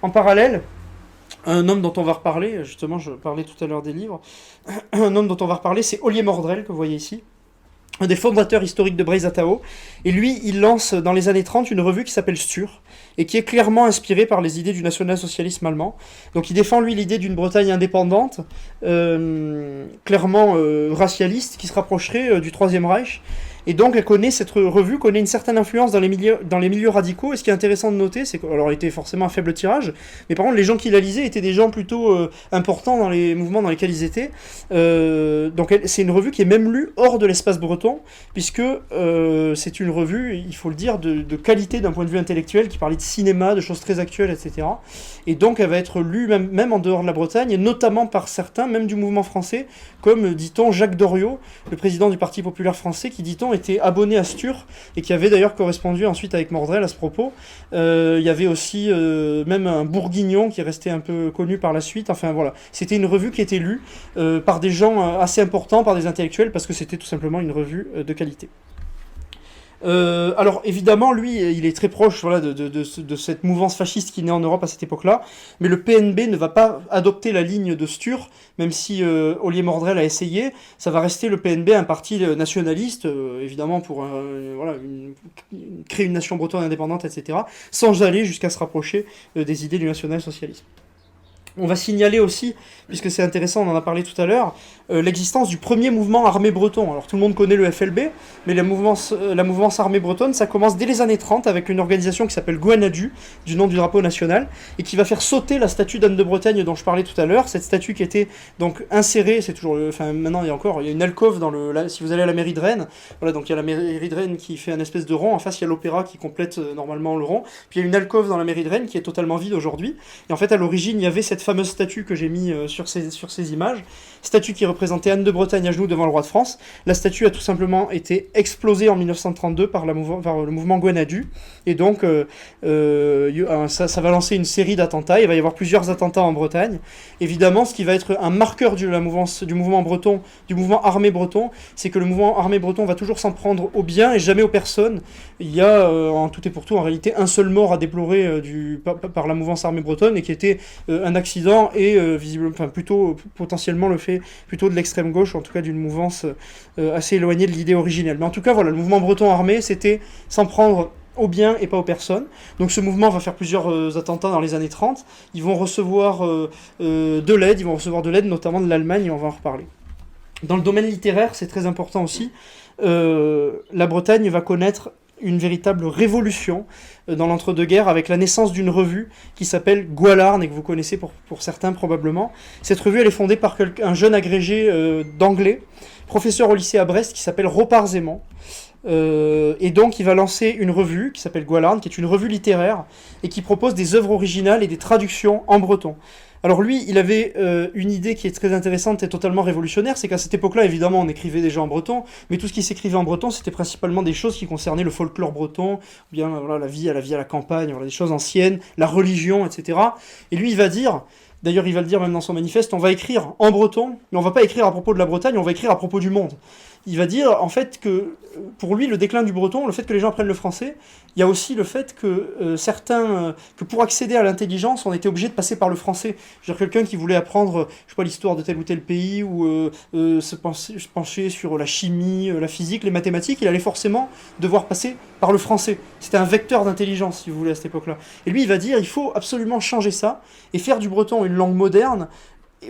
En parallèle, un homme dont on va reparler, justement, je parlais tout à l'heure des livres, un homme dont on va reparler, c'est Ollier Mordrel, que vous voyez ici, un des fondateurs historiques de Blaise Attao, et lui, il lance dans les années 30 une revue qui s'appelle Stur, et qui est clairement inspirée par les idées du national-socialisme allemand. Donc il défend, lui, l'idée d'une Bretagne indépendante, clairement racialiste, qui se rapprocherait du Troisième Reich. Et donc cette revue connaît une certaine influence dans les milieux radicaux, et ce qui est intéressant de noter, c'est qu'elle était forcément un faible tirage, mais par contre les gens qui la lisaient étaient des gens plutôt importants dans les mouvements dans lesquels ils étaient. Donc c'est une revue qui est même lue hors de l'espace breton, puisque c'est une revue, il faut le dire, de qualité d'un point de vue intellectuel, qui parlait de cinéma, de choses très actuelles, etc. Et donc elle va être lue même en dehors de la Bretagne, et notamment par certains, même du mouvement français, comme, dit-on, Jacques Doriot, le président du Parti populaire français, qui, dit-on, était abonné à Stur, et qui avait d'ailleurs correspondu ensuite avec Mordrel à ce propos. Il y avait aussi même un Bourguignon qui est resté un peu connu par la suite. Enfin voilà, c'était une revue qui était lue par des gens assez importants, par des intellectuels, parce que c'était tout simplement une revue de qualité. Alors évidemment, lui, il est très proche de cette mouvance fasciste qui naît en Europe à cette époque-là, mais le PNB ne va pas adopter la ligne de Stur, même si Ollier Mordrel a essayé. Ça va rester le PNB un parti nationaliste, évidemment pour créer une nation bretonne indépendante, etc., sans aller jusqu'à se rapprocher des idées du national-socialisme. On va signaler aussi, puisque c'est intéressant, on en a parlé tout à l'heure, l'existence du premier mouvement armé breton. Alors tout le monde connaît le FLB, mais la mouvance armée bretonne, ça commence dès les années 30 avec une organisation qui s'appelle Gwenadu, du nom du drapeau national, et qui va faire sauter la statue d'Anne de Bretagne dont je parlais tout à l'heure. Cette statue qui était donc insérée, c'est toujours, maintenant il y a une alcôve si vous allez à la mairie de Rennes, voilà, donc il y a la mairie de Rennes qui fait un espèce de rond, en face il y a l'opéra qui complète normalement le rond, puis il y a une alcôve dans la mairie de Rennes qui est totalement vide aujourd'hui, et en fait à l'origine il y avait cette fameuse statue que j'ai mis sur ces images, statue qui représentait Anne de Bretagne à genoux devant le roi de France. La statue a tout simplement été explosée en 1932 par le mouvement Gwenadu, et donc ça va lancer une série d'attentats. Il va y avoir plusieurs attentats en Bretagne. Évidemment, ce qui va être un marqueur du mouvement armé breton, c'est que le mouvement armé breton va toujours s'en prendre aux biens et jamais aux personnes. Il y a en tout et pour tout en réalité un seul mort à déplorer par la mouvance armée bretonne, et qui était un accident et plutôt potentiellement le fait plutôt de l'extrême gauche, en tout cas d'une mouvance assez éloignée de l'idée originelle. Mais en tout cas, voilà, le mouvement breton armé, c'était s'en prendre aux biens et pas aux personnes. Donc ce mouvement va faire plusieurs attentats dans les années 30. Ils vont recevoir de l'aide, notamment de l'Allemagne, et on va en reparler. Dans le domaine littéraire, c'est très important aussi, la Bretagne va connaître une véritable révolution dans l'entre-deux-guerres avec la naissance d'une revue qui s'appelle Gwalarn et que vous connaissez pour certains probablement. Cette revue elle est fondée par un jeune agrégé d'anglais, professeur au lycée à Brest qui s'appelle Ropar Zéman. Et donc il va lancer une revue qui s'appelle Gwalarn, qui est une revue littéraire et qui propose des œuvres originales et des traductions en breton. Alors lui, il avait une idée qui est très intéressante et totalement révolutionnaire, c'est qu'à cette époque-là, évidemment, on écrivait déjà en breton, mais tout ce qui s'écrivait en breton, c'était principalement des choses qui concernaient le folklore breton, ou bien voilà, la vie à la campagne, voilà, des choses anciennes, la religion, etc. Et lui, il va dire, d'ailleurs il va le dire même dans son manifeste, on va écrire en breton, mais on va pas écrire à propos de la Bretagne, on va écrire à propos du monde. Il va dire en fait que pour lui le déclin du breton, le fait que les gens apprennent le français, il y a aussi le fait que que pour accéder à l'intelligence, on était obligé de passer par le français. Je veux dire, quelqu'un qui voulait apprendre, je sais pas, l'histoire de tel ou tel pays ou se pencher sur la chimie, la physique, les mathématiques, il allait forcément devoir passer par le français. C'était un vecteur d'intelligence, si vous voulez, à cette époque-là. Et lui, il va dire, il faut absolument changer ça et faire du breton une langue moderne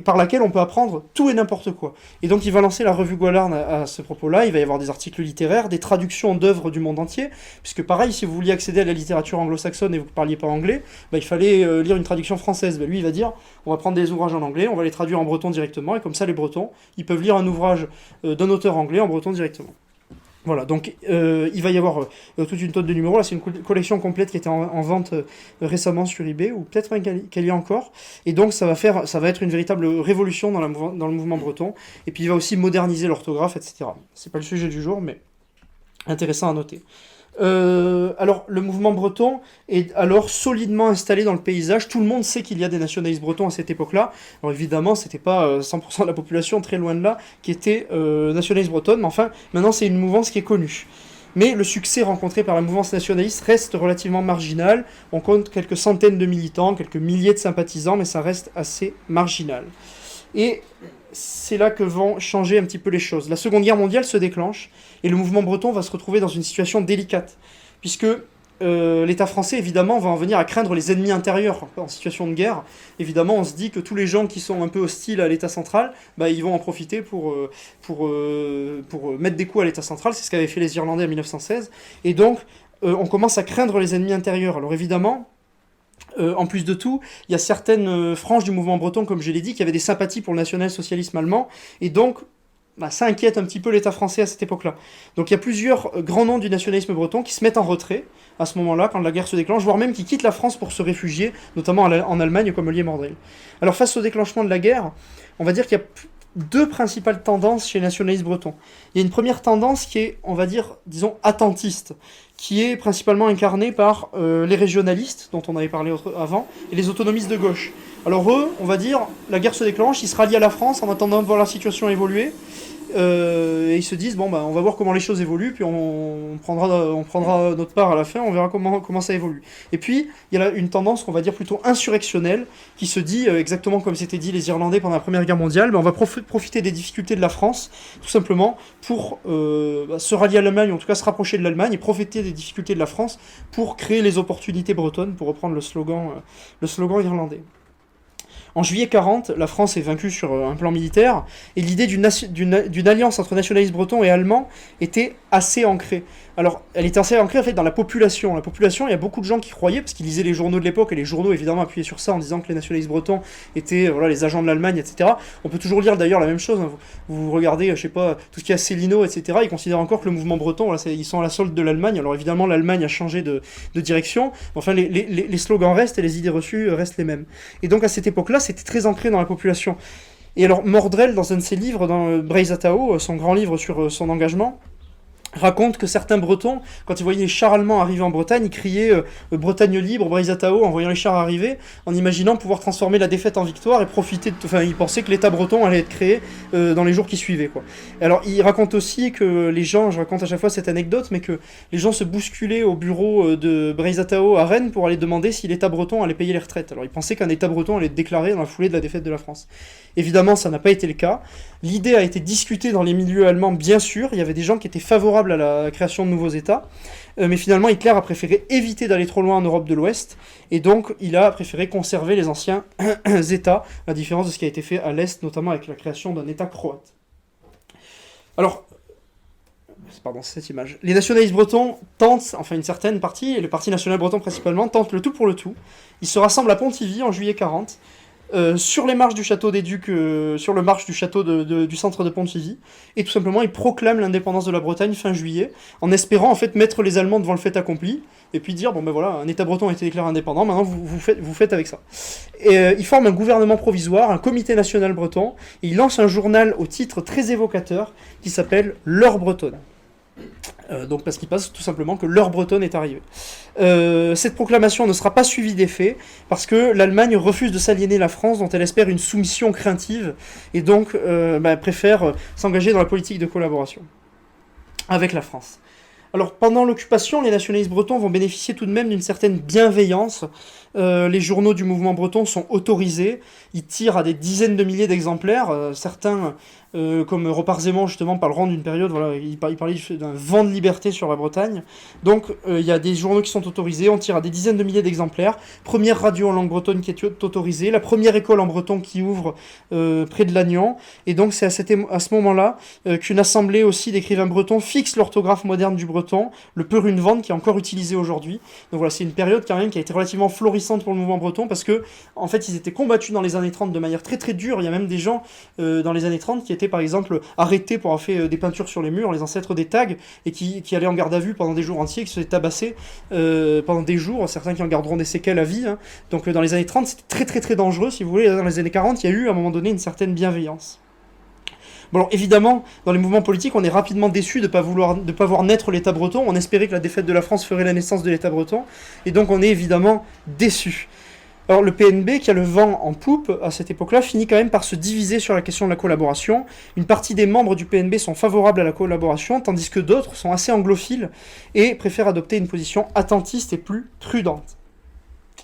par laquelle on peut apprendre tout et n'importe quoi. Et donc il va lancer la revue Gwalarn à ce propos-là, il va y avoir des articles littéraires, des traductions d'œuvres du monde entier, puisque pareil, si vous vouliez accéder à la littérature anglo-saxonne et vous ne parliez pas anglais, il fallait lire une traduction française. Lui, il va dire, on va prendre des ouvrages en anglais, on va les traduire en breton directement, et comme ça les bretons, ils peuvent lire un ouvrage d'un auteur anglais en breton directement. Voilà, donc il va y avoir toute une tonne de numéros. Là, c'est une collection complète qui était en vente récemment sur eBay, ou peut-être même qu'elle y est encore. Et donc, ça va être une véritable révolution dans le mouvement breton. Et puis, il va aussi moderniser l'orthographe, etc. C'est pas le sujet du jour, mais intéressant à noter. Alors, le mouvement breton est alors solidement installé dans le paysage. Tout le monde sait qu'il y a des nationalistes bretons à cette époque-là. Alors évidemment, c'était pas 100% de la population, très loin de là, qui était nationaliste bretonne, mais enfin, maintenant c'est une mouvance qui est connue. Mais le succès rencontré par la mouvance nationaliste reste relativement marginal. On compte quelques centaines de militants, quelques milliers de sympathisants, mais ça reste assez marginal. Et c'est là que vont changer un petit peu les choses. La Seconde Guerre mondiale se déclenche et le mouvement breton va se retrouver dans une situation délicate, puisque l'État français, évidemment, va en venir à craindre les ennemis intérieurs en situation de guerre. Évidemment, on se dit que tous les gens qui sont un peu hostiles à l'État central, ils vont en profiter pour mettre des coups à l'État central. C'est ce qu'avaient fait les Irlandais en 1916. Et donc, on commence à craindre les ennemis intérieurs. Alors évidemment, en plus de tout, il y a certaines franges du mouvement breton, comme je l'ai dit, qui avaient des sympathies pour le national-socialisme allemand, et donc ça inquiète un petit peu l'État français à cette époque-là. Donc il y a plusieurs grands noms du nationalisme breton qui se mettent en retrait à ce moment-là, quand la guerre se déclenche, voire même qui quittent la France pour se réfugier, notamment en Allemagne, comme Ollier-Mordel. Alors face au déclenchement de la guerre, on va dire qu'il y a deux principales tendances chez les nationalistes bretons. Il y a une première tendance qui est, on va dire, disons, attentiste, qui est principalement incarnée par les régionalistes, dont on avait parlé avant, et les autonomistes de gauche. Alors eux, on va dire, la guerre se déclenche, ils se rallient à la France en attendant de voir la situation évoluer, et ils se disent, on va voir comment les choses évoluent, puis on prendra notre part à la fin, on verra comment ça évolue. Et puis, il y a là une tendance qu'on va dire plutôt insurrectionnelle, qui se dit, exactement comme c'était dit les Irlandais pendant la Première Guerre mondiale, on va profiter des difficultés de la France, tout simplement, pour se rallier à l'Allemagne, ou en tout cas se rapprocher de l'Allemagne, et profiter des difficultés de la France pour créer les opportunités bretonnes, pour reprendre le slogan irlandais. En juillet 40, la France est vaincue sur un plan militaire, et l'idée d'une alliance entre nationalistes bretons et allemands était assez ancrée. Alors, elle était assez ancrée en fait dans la population. La population, il y a beaucoup de gens qui croyaient, parce qu'ils lisaient les journaux de l'époque, et les journaux évidemment appuyaient sur ça en disant que les nationalistes bretons étaient les agents de l'Allemagne, etc. On peut toujours lire d'ailleurs la même chose, hein. Vous regardez, je sais pas, tout ce qui est Célineau, etc. Ils considèrent encore que le mouvement breton, ils sont à la solde de l'Allemagne. Alors évidemment, l'Allemagne a changé de direction, enfin les slogans restent et les idées reçues restent les mêmes. Et donc à cette époque-là, c'était très ancré dans la population. Et alors Mordrel, dans un de ses livres, dans Breizatao, son grand livre sur son engagement, raconte que certains Bretons, quand ils voyaient les chars allemands arriver en Bretagne, ils criaient Bretagne libre, Breizatao, en voyant les chars arriver, en imaginant pouvoir transformer la défaite en victoire et profiter ils pensaient que l'État breton allait être créé dans les jours qui suivaient, quoi. Alors, il raconte aussi que les gens, je raconte à chaque fois cette anecdote, mais que les gens se bousculaient au bureau de Breizatao à Rennes pour aller demander si l'État breton allait payer les retraites. Alors, ils pensaient qu'un État breton allait être déclaré dans la foulée de la défaite de la France. Évidemment, ça n'a pas été le cas. L'idée a été discutée dans les milieux allemands, bien sûr. Il y avait des gens qui étaient favorables à la création de nouveaux États. Mais finalement, Hitler a préféré éviter d'aller trop loin en Europe de l'Ouest. Et donc, il a préféré conserver les anciens États, à différence de ce qui a été fait à l'Est, notamment avec la création d'un État croate. Alors, pardon, c'est cette image. Les nationalistes bretons tentent, enfin une certaine partie, et le Parti national breton principalement, tente le tout pour le tout. Ils se rassemblent à Pontivy en juillet 40, sur les marches du château des Ducs, sur le marche du château du centre de Pontivy, et tout simplement ils proclament l'indépendance de la Bretagne fin juillet, en espérant en fait mettre les Allemands devant le fait accompli, et puis dire bon ben voilà, un État breton a été déclaré indépendant, maintenant vous faites avec ça. Et ils forment un gouvernement provisoire, un comité national breton, et ils lancent un journal au titre très évocateur qui s'appelle L'heure bretonne. Donc parce qu'il passe tout simplement que l'heure bretonne est arrivée. Cette proclamation ne sera pas suivie d'effet parce que l'Allemagne refuse de s'aliéner la France dont elle espère une soumission craintive et donc préfère s'engager dans la politique de collaboration avec la France. Alors pendant l'occupation, les nationalistes bretons vont bénéficier tout de même d'une certaine bienveillance. Les journaux du mouvement breton sont autorisés, ils tirent à des dizaines de milliers d'exemplaires, certains comme Repart-Zémon justement parleront d'une période, voilà, il parlait d'un vent de liberté sur la Bretagne, donc il y a des journaux qui sont autorisés, on tire à des dizaines de milliers d'exemplaires, première radio en langue bretonne qui est autorisée, la première école en breton qui ouvre près de Lannion, et donc c'est à ce moment-là qu'une assemblée aussi d'écrivains bretons fixe l'orthographe moderne du breton, le Perunevant qui est encore utilisé aujourd'hui, donc voilà, c'est une période quand même qui a été relativement florissante pour le mouvement breton, parce que en fait ils étaient combattus dans les années 30 de manière très très dure, il y a même des gens dans les années 30 qui étaient par exemple arrêtés pour avoir fait des peintures sur les murs, les ancêtres des tags, et qui allaient en garde à vue pendant des jours entiers, qui se faisaient tabasser pendant des jours, certains qui en garderont des séquelles à vie, hein. Donc dans les années 30 c'était très très très dangereux, si vous voulez, dans les années 40 il y a eu à un moment donné une certaine bienveillance. Bon alors évidemment, dans les mouvements politiques, on est rapidement déçu de ne pas voir naître l'État breton, on espérait que la défaite de la France ferait la naissance de l'État breton, et donc on est évidemment déçu. Alors le PNB, qui a le vent en poupe à cette époque-là, finit quand même par se diviser sur la question de la collaboration. Une partie des membres du PNB sont favorables à la collaboration, tandis que d'autres sont assez anglophiles et préfèrent adopter une position attentiste et plus prudente.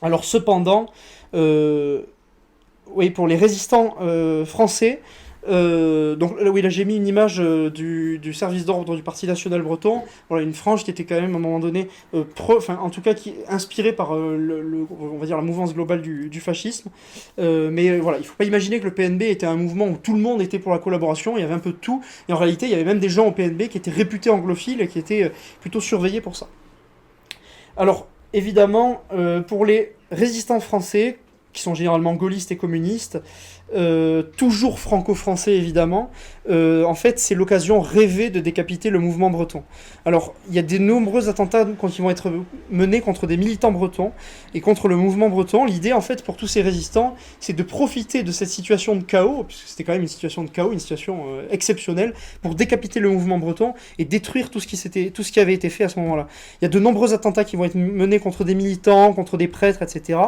Alors cependant, pour les résistants français, donc oui, là j'ai mis une image du service d'ordre du Parti national breton, voilà, une frange qui était quand même à un moment donné en tout cas qui est inspirée par on va dire la mouvance globale du fascisme, mais voilà, il faut pas imaginer que le PNB était un mouvement où tout le monde était pour la collaboration, il y avait un peu de tout, et en réalité il y avait même des gens au PNB qui étaient réputés anglophiles et qui étaient plutôt surveillés pour ça. Alors évidemment, pour les résistants français, qui sont généralement gaullistes et communistes, toujours franco-français évidemment, en fait c'est l'occasion rêvée de décapiter le mouvement breton. Alors il y a de nombreux attentats qui vont être menés contre des militants bretons et contre le mouvement breton. L'idée en fait pour tous ces résistants, c'est de profiter de cette situation de chaos, puisque c'était quand même une situation de chaos, une situation exceptionnelle, pour décapiter le mouvement breton et détruire tout ce qui avait été fait à ce moment-là. Il y a de nombreux attentats qui vont être menés contre des militants, contre des prêtres, etc.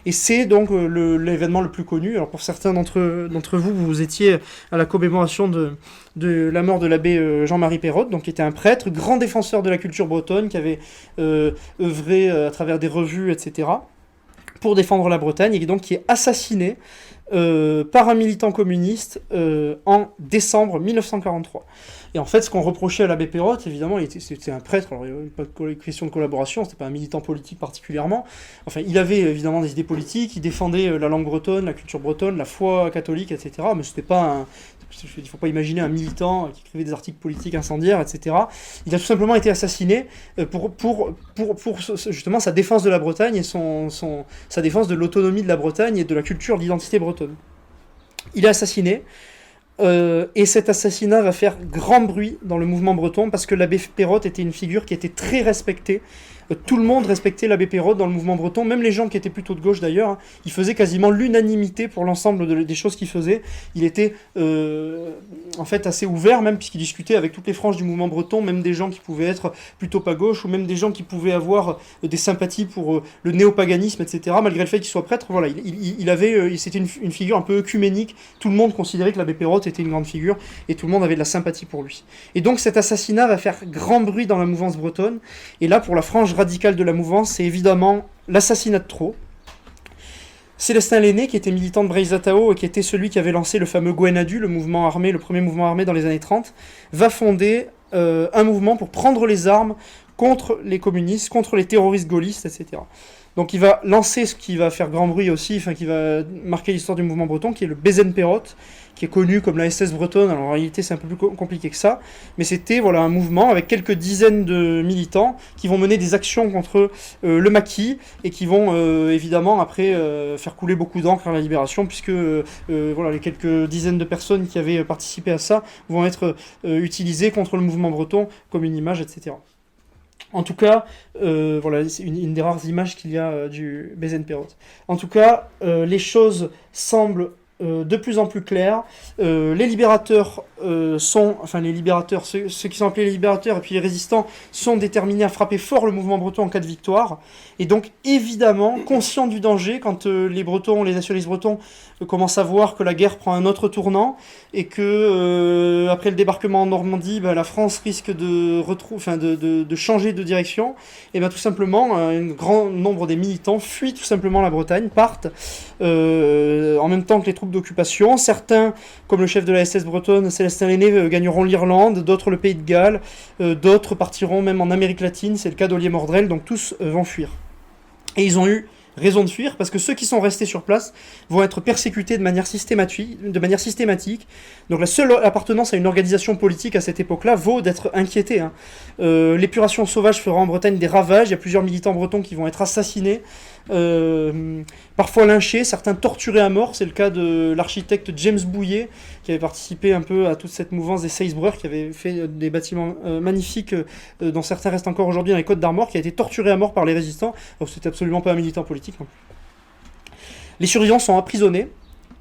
Et c'est donc l'événement le plus connu. Alors pour certains d'entre vous, vous étiez à la commémoration de la mort de l'abbé Jean-Marie Perrotte, donc qui était un prêtre, grand défenseur de la culture bretonne, qui avait œuvré à travers des revues, etc., pour défendre la Bretagne, et donc qui est assassiné par un militant communiste en décembre 1943. Et en fait, ce qu'on reprochait à l'abbé Perrotte, évidemment, c'était un prêtre, alors il n'y avait pas de question de collaboration, c'était pas un militant politique particulièrement. Enfin, il avait évidemment des idées politiques, il défendait la langue bretonne, la culture bretonne, la foi catholique, etc. Mais c'était pas il ne faut pas imaginer un militant qui écrivait des articles politiques incendiaires, etc. Il a tout simplement été assassiné pour justement sa défense de la Bretagne et sa défense de l'autonomie de la Bretagne et de la culture, de l'identité bretonne. Il est assassiné. Et cet assassinat va faire grand bruit dans le mouvement breton parce que l'abbé Perrotte était une figure qui était très respectée. Tout le monde respectait l'abbé Perrotte dans le mouvement breton, même les gens qui étaient plutôt de gauche d'ailleurs, hein. Il faisait quasiment l'unanimité pour l'ensemble des choses qu'il faisait. Il était en fait assez ouvert même, puisqu'il discutait avec toutes les franges du mouvement breton, même des gens qui pouvaient être plutôt pas gauche, ou même des gens qui pouvaient avoir des sympathies pour le néopaganisme, etc. Malgré le fait qu'il soit prêtre, voilà, c'était une figure un peu œcuménique. Tout le monde considérait que l'abbé Perrotte était une grande figure, et tout le monde avait de la sympathie pour lui. Et donc cet assassinat va faire grand bruit dans la mouvance bretonne, et là pour la frange radicale de la mouvance, c'est évidemment l'assassinat de trop. Célestin Lenné, qui était militant de Breizatao et qui était celui qui avait lancé le fameux Gwenadu, le premier mouvement armé dans les années 30, va fonder un mouvement pour prendre les armes contre les communistes, contre les terroristes gaullistes, etc. Donc il va lancer ce qui va faire grand bruit aussi, enfin qui va marquer l'histoire du mouvement breton, qui est le Bézen-Perrot, qui est connu comme la SS bretonne. Alors en réalité c'est un peu plus compliqué que ça, mais c'était voilà un mouvement avec quelques dizaines de militants qui vont mener des actions contre le maquis et qui vont évidemment après faire couler beaucoup d'encre à la libération, puisque voilà, les quelques dizaines de personnes qui avaient participé à ça vont être utilisées contre le mouvement breton comme une image, etc. En tout cas, voilà, c'est une des rares images qu'il y a du Bézen-Perrot. En tout cas, les choses semblent de plus en plus claires. Les libérateurs ceux qui sont appelés les libérateurs et puis les résistants sont déterminés à frapper fort le mouvement breton en cas de victoire. Et donc, évidemment, conscients du danger, quand les Bretons, les nationalistes bretons commencent à voir que la guerre prend un autre tournant et que, après le débarquement en Normandie, la France risque de changer de direction, et bien tout simplement, un grand nombre des militants fuient tout simplement la Bretagne, partent en même temps que les troupes d'occupation. Certains, comme le chef de la SS bretonne, Célestin Lenné, gagneront l'Irlande, d'autres le Pays de Galles, d'autres partiront même en Amérique latine, c'est le cas d'Olier Mordrel, donc tous vont fuir. Et ils ont eu raison de fuir, parce que ceux qui sont restés sur place vont être persécutés de manière systématique. Donc la seule appartenance à une organisation politique à cette époque-là vaut d'être inquiété. L'épuration sauvage fera en Bretagne des ravages, il y a plusieurs militants bretons qui vont être assassinés, parfois lynchés, certains torturés à mort. C'est le cas de l'architecte James Bouillet, qui avait participé un peu à toute cette mouvance des Seisbreurs, qui avait fait des bâtiments magnifiques, dont certains restent encore aujourd'hui dans les Côtes d'Armor, qui a été torturé à mort par les résistants. Donc c'était absolument pas un militant politique. Non. Les survivants sont emprisonnés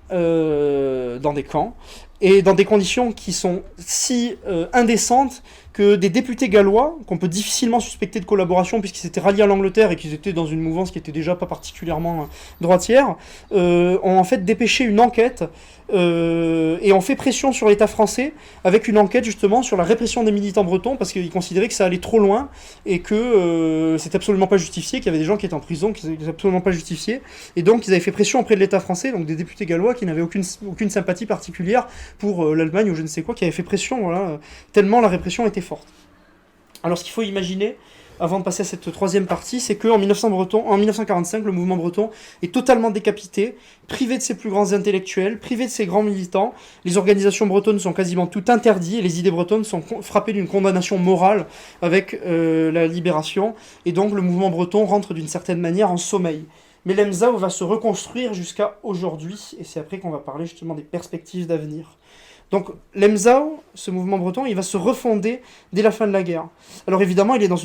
dans des camps, et dans des conditions qui sont si indécentes que des députés gallois, qu'on peut difficilement suspecter de collaboration puisqu'ils s'étaient ralliés à l'Angleterre et qu'ils étaient dans une mouvance qui était déjà pas particulièrement droitière, ont en fait dépêché une enquête et ont fait pression sur l'État français avec une enquête justement sur la répression des militants bretons, parce qu'ils considéraient que ça allait trop loin et que c'était absolument pas justifié, qu'il y avait des gens qui étaient en prison, qui n'étaient absolument pas justifiés, et donc ils avaient fait pression auprès de l'État français, donc des députés gallois qui n'avaient aucune sympathie particulière pour l'Allemagne ou je ne sais quoi, qui avaient fait pression, voilà, tellement la répression était forte. Alors ce qu'il faut imaginer, avant de passer à cette troisième partie, c'est qu'en 1945, le mouvement breton est totalement décapité, privé de ses plus grands intellectuels, privé de ses grands militants. Les organisations bretonnes sont quasiment toutes interdites et les idées bretonnes sont frappées d'une condamnation morale avec la libération. Et donc le mouvement breton rentre d'une certaine manière en sommeil. Mais l'Emzao va se reconstruire jusqu'à aujourd'hui, et c'est après qu'on va parler justement des perspectives d'avenir. Donc l'Emzao, ce mouvement breton, il va se refonder dès la fin de la guerre. Alors évidemment, il est dans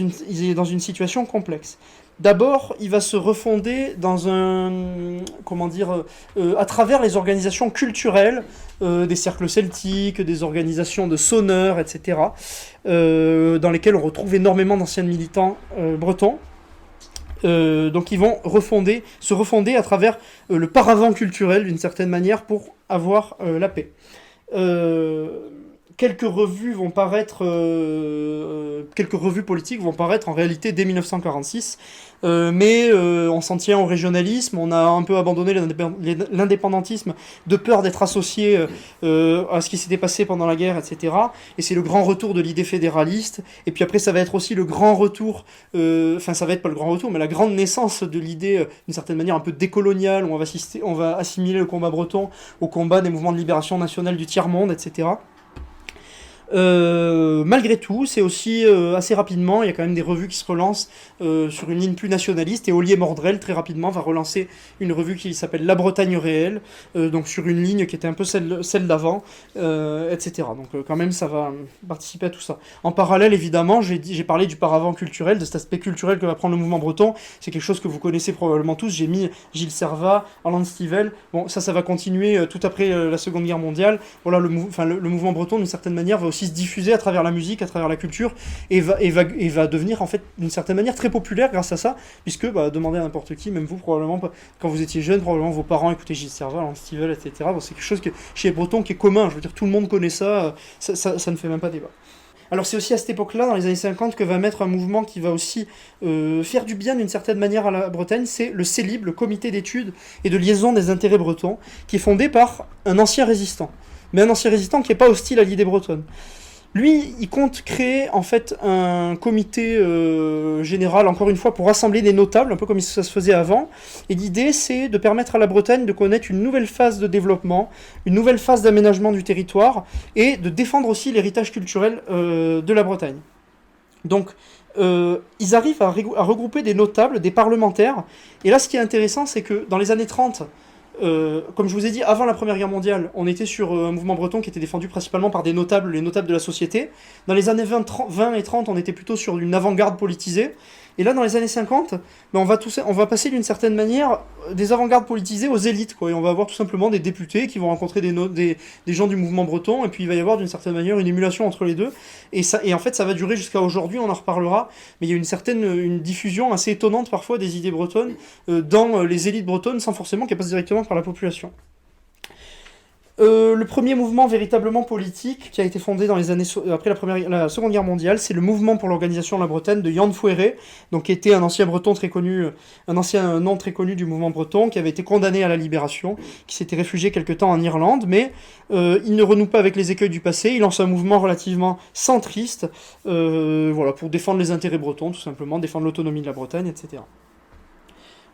une situation complexe. D'abord, il va se refonder dans à travers les organisations culturelles, des cercles celtiques, des organisations de sonneurs, etc., dans lesquelles on retrouve énormément d'anciens militants bretons. Donc ils vont se refonder à travers le paravent culturel d'une certaine manière pour avoir la paix. Quelques revues politiques vont paraître en réalité dès 1946, mais on s'en tient au régionalisme, on a un peu abandonné l'indépendantisme de peur d'être associé à ce qui s'était passé pendant la guerre, etc. Et c'est le grand retour de l'idée fédéraliste, et puis après ça va être aussi le grand retour, ça va être pas le grand retour, mais la grande naissance de l'idée, d'une certaine manière un peu décoloniale, où on va assimiler le combat breton au combat des mouvements de libération nationale du tiers-monde, etc. Malgré tout, c'est aussi assez rapidement, il y a quand même des revues qui se relancent sur une ligne plus nationaliste, et Olier Mordrel très rapidement va relancer une revue qui s'appelle La Bretagne réelle, donc sur une ligne qui était un peu celle d'avant, etc. Donc quand même ça va participer à tout ça. En parallèle évidemment, j'ai parlé du paravent culturel, de cet aspect culturel que va prendre le mouvement breton, c'est quelque chose que vous connaissez probablement tous, j'ai mis Gilles Servat, Arland Stivel, bon ça va continuer tout après la Seconde Guerre mondiale, voilà, le mouvement breton d'une certaine manière va aussi se diffuser à travers la musique, à travers la culture, et va devenir en fait d'une certaine manière très populaire grâce à ça, puisque demandez à n'importe qui, même vous probablement, quand vous étiez jeune, probablement vos parents écoutaient Gilles Servat, Alain Stivel, etc. Bon, c'est quelque chose chez les Bretons qui est commun, je veux dire tout le monde connaît ça, ça ne fait même pas débat. Alors c'est aussi à cette époque-là, dans les années 50, que va mettre un mouvement qui va aussi faire du bien d'une certaine manière à la Bretagne, c'est le CELIB, le Comité d'études et de liaison des intérêts bretons, qui est fondé par un ancien résistant. Mais un ancien résistant qui n'est pas hostile à l'idée bretonne. Lui, il compte créer en fait un comité général, encore une fois, pour rassembler des notables, un peu comme ça se faisait avant. Et l'idée, c'est de permettre à la Bretagne de connaître une nouvelle phase de développement, une nouvelle phase d'aménagement du territoire, et de défendre aussi l'héritage culturel de la Bretagne. Donc, ils arrivent à regrouper des notables, des parlementaires. Et là, ce qui est intéressant, c'est que dans les années 30, comme je vous ai dit, avant la Première Guerre mondiale, on était sur un mouvement breton qui était défendu principalement par des notables, les notables de la société. Dans les années 20 et 30, on était plutôt sur une avant-garde politisée. Et là, dans les années 50, ben on va passer d'une certaine manière des avant-gardes politisées aux élites, quoi. Et on va avoir tout simplement des députés qui vont rencontrer des gens du mouvement breton, et puis il va y avoir d'une certaine manière une émulation entre les deux. Et en fait, ça va durer jusqu'à aujourd'hui, on en reparlera, mais il y a une diffusion assez étonnante parfois des idées bretonnes dans les élites bretonnes, sans forcément qu'elles passent directement par la population. Le premier mouvement véritablement politique qui a été fondé dans les années après la Seconde Guerre mondiale, c'est le mouvement pour l'organisation de la Bretagne de Yann Fouéré, donc qui était un ancien breton très connu, un ancien nom très connu du mouvement breton, qui avait été condamné à la libération, qui s'était réfugié quelque temps en Irlande, mais il ne renoue pas avec les écueils du passé. Il lance un mouvement relativement centriste, voilà, pour défendre les intérêts bretons, tout simplement, défendre l'autonomie de la Bretagne, etc.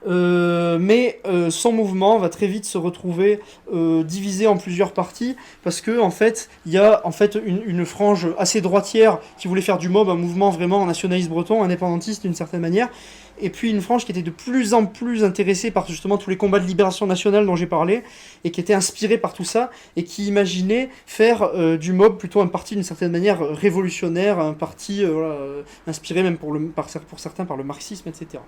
Mais son mouvement va très vite se retrouver divisé en plusieurs parties, parce que en fait il y a en fait une frange assez droitière qui voulait faire du MOB un mouvement vraiment nationaliste breton, indépendantiste d'une certaine manière, et puis une frange qui était de plus en plus intéressée par justement tous les combats de libération nationale dont j'ai parlé, et qui était inspirée par tout ça, et qui imaginait faire du MOB plutôt un parti d'une certaine manière révolutionnaire, un parti voilà, inspiré même pour certains par le marxisme, etc.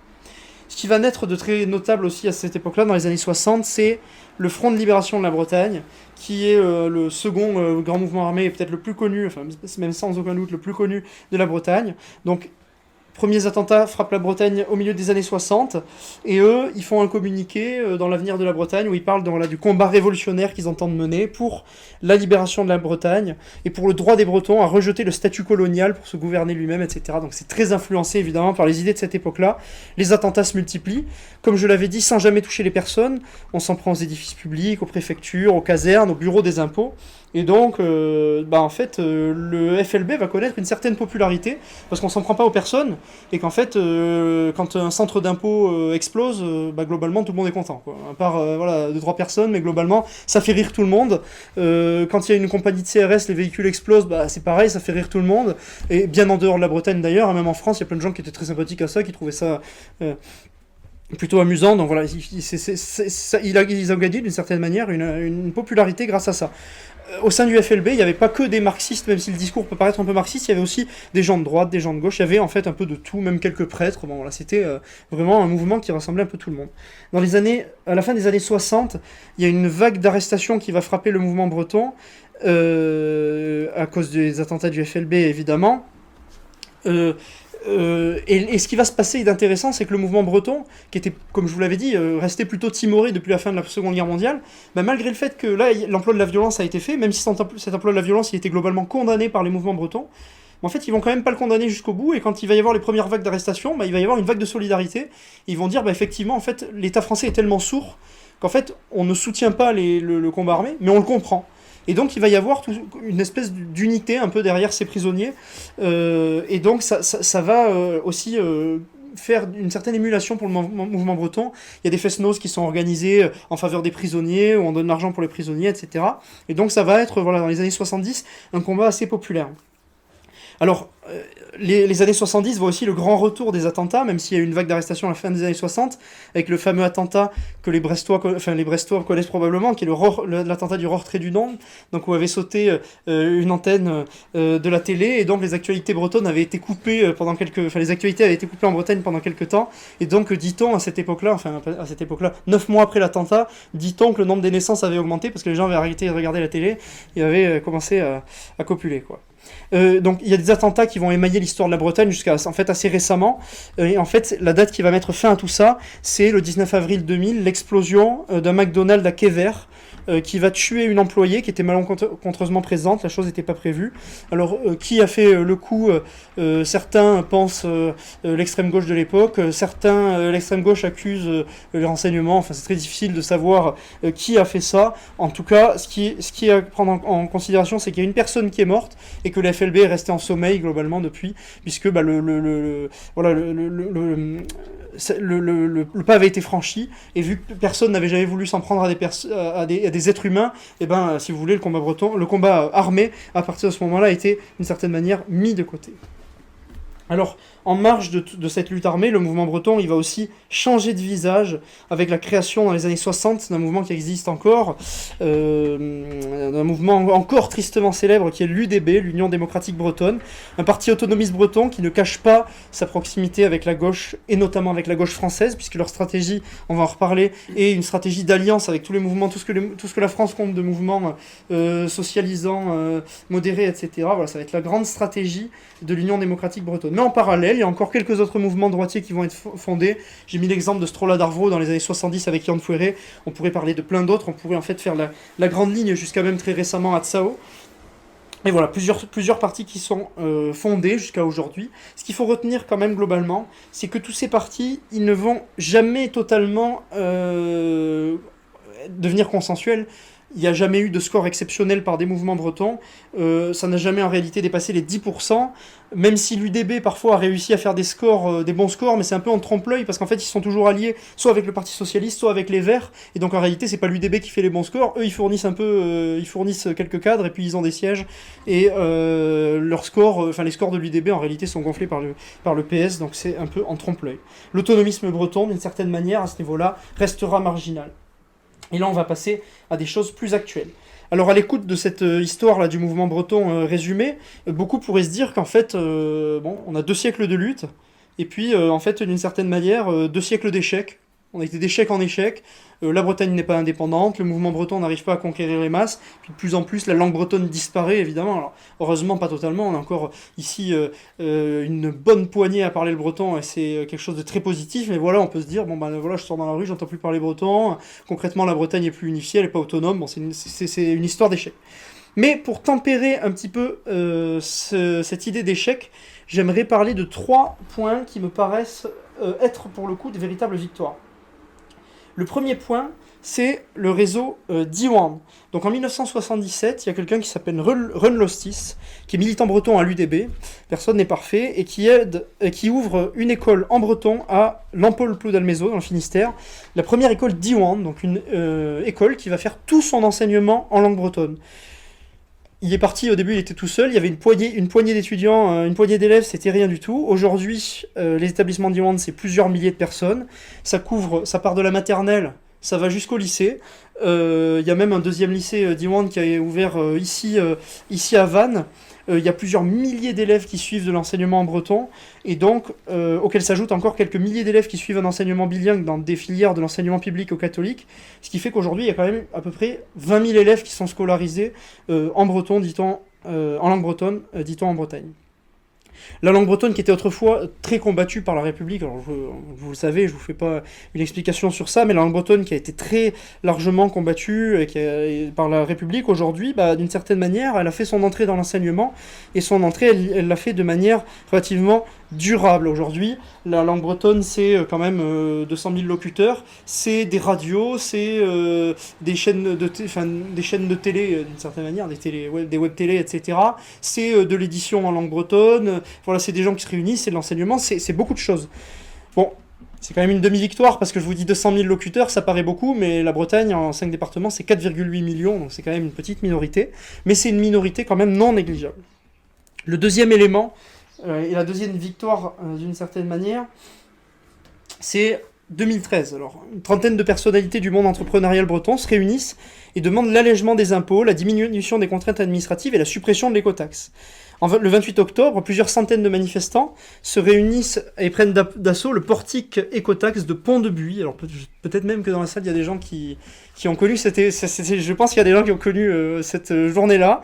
Ce qui va naître de très notable aussi à cette époque-là, dans les années 60, c'est le Front de Libération de la Bretagne, qui est le second grand mouvement armé, et peut-être le plus connu, enfin même sans aucun doute le plus connu de la Bretagne. Donc, premiers attentats frappent la Bretagne au milieu des années 60, et eux, ils font un communiqué dans l'avenir de la Bretagne où ils parlent du combat révolutionnaire qu'ils entendent mener pour la libération de la Bretagne et pour le droit des Bretons à rejeter le statut colonial pour se gouverner lui-même, etc. Donc c'est très influencé évidemment par les idées de cette époque-là. Les attentats se multiplient, comme je l'avais dit, sans jamais toucher les personnes. On s'en prend aux édifices publics, aux préfectures, aux casernes, aux bureaux des impôts. Et donc, en fait, le FLB va connaître une certaine popularité, parce qu'on s'en prend pas aux personnes, et qu'en fait, quand un centre d'impôt explose, globalement, tout le monde est content, quoi. À part, voilà, 2-3 personnes, mais globalement, ça fait rire tout le monde. Quand il y a une compagnie de CRS, les véhicules explosent, c'est pareil, ça fait rire tout le monde. Et bien en dehors de la Bretagne, d'ailleurs, hein, même en France, il y a plein de gens qui étaient très sympathiques à ça, qui trouvaient ça... plutôt amusant, donc voilà, ils ont gagné d'une certaine manière une popularité grâce à ça. Au sein du FLB, il n'y avait pas que des marxistes, même si le discours peut paraître un peu marxiste, il y avait aussi des gens de droite, des gens de gauche, il y avait en fait un peu de tout, même quelques prêtres. Bon, voilà, c'était vraiment un mouvement qui rassemblait un peu tout le monde. À la fin des années 60, il y a une vague d'arrestations qui va frapper le mouvement breton, à cause des attentats du FLB évidemment. Et ce qui va se passer d'intéressant, c'est que le mouvement breton, qui était, comme je vous l'avais dit, resté plutôt timoré depuis la fin de la Seconde Guerre mondiale, malgré le fait que là, l'emploi de la violence a été fait, même si cet emploi de la violence il était globalement condamné par les mouvements bretons, en fait, ils vont quand même pas le condamner jusqu'au bout, et quand il va y avoir les premières vagues d'arrestation, il va y avoir une vague de solidarité, et ils vont dire, effectivement, en fait, l'État français est tellement sourd qu'en fait, on ne soutient pas le combat armé, mais on le comprend. Et donc il va y avoir une espèce d'unité un peu derrière ces prisonniers, et donc ça va aussi faire une certaine émulation pour le mouvement breton. Il y a des fest-noz qui sont organisés en faveur des prisonniers, où on donne de l'argent pour les prisonniers, etc. Et donc ça va être, voilà, dans les années 70, un combat assez populaire. Alors, les années 70 voient aussi le grand retour des attentats, même s'il y a eu une vague d'arrestation à la fin des années 60, avec le fameux attentat que les Brestois connaissent probablement, qui est l'attentat du Rortré du Don, donc où avait sauté une antenne de la télé, et donc les actualités bretonnes avaient été coupées les actualités avaient été coupées en Bretagne pendant quelques temps, et donc dit-on à cette époque-là, 9 mois après l'attentat, dit-on que le nombre des naissances avait augmenté, parce que les gens avaient arrêté de regarder la télé, et avaient commencé à copuler, quoi. Donc il y a des attentats qui vont émailler l'histoire de la Bretagne jusqu'à en fait assez récemment, et en fait la date qui va mettre fin à tout ça, c'est le 19 avril 2000, l'explosion d'un McDonald's à Quai Vert, qui va tuer une employée qui était malencontreusement présente, la chose n'était pas prévue. Alors, qui a fait le coup certains pensent l'extrême gauche de l'époque, certains, l'extrême gauche accuse les renseignements, enfin c'est très difficile de savoir qui a fait ça. En tout cas, ce qui est à prendre en considération, c'est qu'il y a une personne qui est morte et que la FLB est restée en sommeil globalement depuis, puisque bah, le pas avait été franchi, et vu que personne n'avait jamais voulu s'en prendre à des êtres humains, et ben si vous voulez, le combat armé, à partir de ce moment-là, a été d'une certaine manière mis de côté. Alors, en marge de cette lutte armée, le mouvement breton, il va aussi changer de visage avec la création dans les années 60 d'un mouvement qui existe encore, d'un mouvement encore tristement célèbre qui est l'UDB, l'Union démocratique bretonne, un parti autonomiste breton qui ne cache pas sa proximité avec la gauche, et notamment avec la gauche française, puisque leur stratégie, on va en reparler, est une stratégie d'alliance avec tous les mouvements, tout ce que la France compte de mouvements socialisants, modérés, etc. Voilà, ça va être la grande stratégie de l'Union démocratique bretonne. Mais en parallèle, il y a encore quelques autres mouvements droitiers qui vont être fondés. J'ai mis l'exemple de Strola Darvaux dans les années 70 avec Yann Fouéré. On pourrait parler de plein d'autres. On pourrait en fait faire la grande ligne jusqu'à même très récemment à Tsao. Et voilà, plusieurs partis qui sont fondés jusqu'à aujourd'hui. Ce qu'il faut retenir quand même globalement, c'est que tous ces partis, ils ne vont jamais totalement devenir consensuels. Il n'y a jamais eu de score exceptionnel par des mouvements bretons. Ça n'a jamais en réalité dépassé les 10%, même si l'UDB parfois a réussi à faire des scores, des bons scores, mais c'est un peu en trompe-l'œil, parce qu'en fait ils sont toujours alliés soit avec le Parti Socialiste, soit avec les Verts, et donc en réalité c'est pas l'UDB qui fait les bons scores, eux ils fournissent quelques cadres, et puis ils ont des sièges, et leurs scores, les scores de l'UDB en réalité sont gonflés par le PS, donc c'est un peu en trompe-l'œil. L'autonomisme breton, d'une certaine manière, à ce niveau-là, restera marginal. Et là, on va passer à des choses plus actuelles. Alors, à l'écoute de cette histoire-là du mouvement breton résumé, beaucoup pourraient se dire qu'en fait, on a 2 siècles de lutte, et puis, en fait, d'une certaine manière, 2 siècles d'échecs. On a été d'échec en échec, la Bretagne n'est pas indépendante, le mouvement breton n'arrive pas à conquérir les masses, puis de plus en plus la langue bretonne disparaît évidemment, alors heureusement pas totalement, on a encore ici une bonne poignée à parler le breton et c'est quelque chose de très positif, mais voilà, on peut se dire, voilà, je sors dans la rue, j'entends plus parler breton, concrètement la Bretagne est plus unifiée, elle est pas autonome, c'est une histoire d'échec. Mais pour tempérer un petit peu cette idée d'échec, j'aimerais parler de 3 points qui me paraissent être pour le coup de véritables victoires. Le premier point, c'est le réseau Diwan. Donc en 1977, il y a quelqu'un qui s'appelle Run Lostis, qui est militant breton à l'UDB, personne n'est parfait, et qui ouvre une école en breton à Lampol-Ploudalmézeau, dans le Finistère, la première école Diwan, donc une école qui va faire tout son enseignement en langue bretonne. Il est parti, au début il était tout seul, il y avait une poignée d'étudiants, une poignée d'élèves, c'était rien du tout. Aujourd'hui, les établissements Diwan, c'est plusieurs milliers de personnes. Ça part de la maternelle, ça va jusqu'au lycée. Il y a même un deuxième lycée Diwan qui a ouvert ici à Vannes. Il y a plusieurs milliers d'élèves qui suivent de l'enseignement en breton, et donc auxquels s'ajoutent encore quelques milliers d'élèves qui suivent un enseignement bilingue dans des filières de l'enseignement public au catholique, ce qui fait qu'aujourd'hui il y a quand même à peu près 20 000 élèves qui sont scolarisés en breton, dit-on, en langue bretonne, dit-on en Bretagne. La langue bretonne qui était autrefois très combattue par la République, alors vous le savez, je vous fais pas une explication sur ça, mais la langue bretonne qui a été très largement combattue par la République, aujourd'hui, d'une certaine manière, elle a fait son entrée dans l'enseignement, et son entrée, elle l'a fait de manière relativement durable. Aujourd'hui, la langue bretonne, c'est quand même 200 000 locuteurs, c'est des radios, c'est des chaînes de télé, d'une certaine manière, des web télé, etc. C'est de l'édition en langue bretonne, voilà, c'est des gens qui se réunissent, c'est de l'enseignement, c'est beaucoup de choses. Bon, c'est quand même une demi-victoire, parce que je vous dis 200 000 locuteurs, ça paraît beaucoup, mais la Bretagne, en 5 départements, c'est 4,8 millions, donc c'est quand même une petite minorité, mais c'est une minorité quand même non négligeable. Le deuxième élément, et la deuxième victoire, d'une certaine manière, c'est 2013. Alors, une trentaine de personnalités du monde entrepreneurial breton se réunissent et demandent l'allègement des impôts, la diminution des contraintes administratives et la suppression de l'écotaxe. Le 28 octobre, plusieurs centaines de manifestants se réunissent et prennent d'assaut le portique écotaxe de Pont-de-Buis. Alors peut-être même que dans la salle, il y a des gens qui ont connu je pense qu'il y a des gens qui ont connu cette journée-là.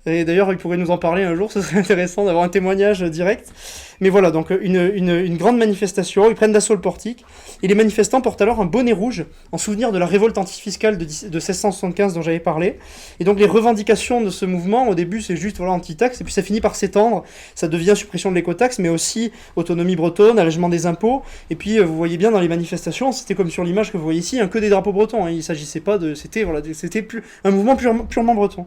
Et d'ailleurs, ils pourraient nous en parler un jour, ce serait intéressant d'avoir un témoignage direct. Mais voilà, donc une grande manifestation, ils prennent d'assaut le portique, et les manifestants portent alors un bonnet rouge, en souvenir de la révolte antifiscale de 1674, 75 dont j'avais parlé. Et donc les revendications de ce mouvement, au début c'est juste voilà, anti-taxe, et puis ça finit par s'étendre, ça devient suppression de l'écotaxe, mais aussi autonomie bretonne, allègement des impôts, et puis vous voyez bien dans les manifestations, c'était comme sur l'image que vous voyez ici, que des drapeaux bretons, il ne s'agissait pas de... C'était un mouvement purement breton.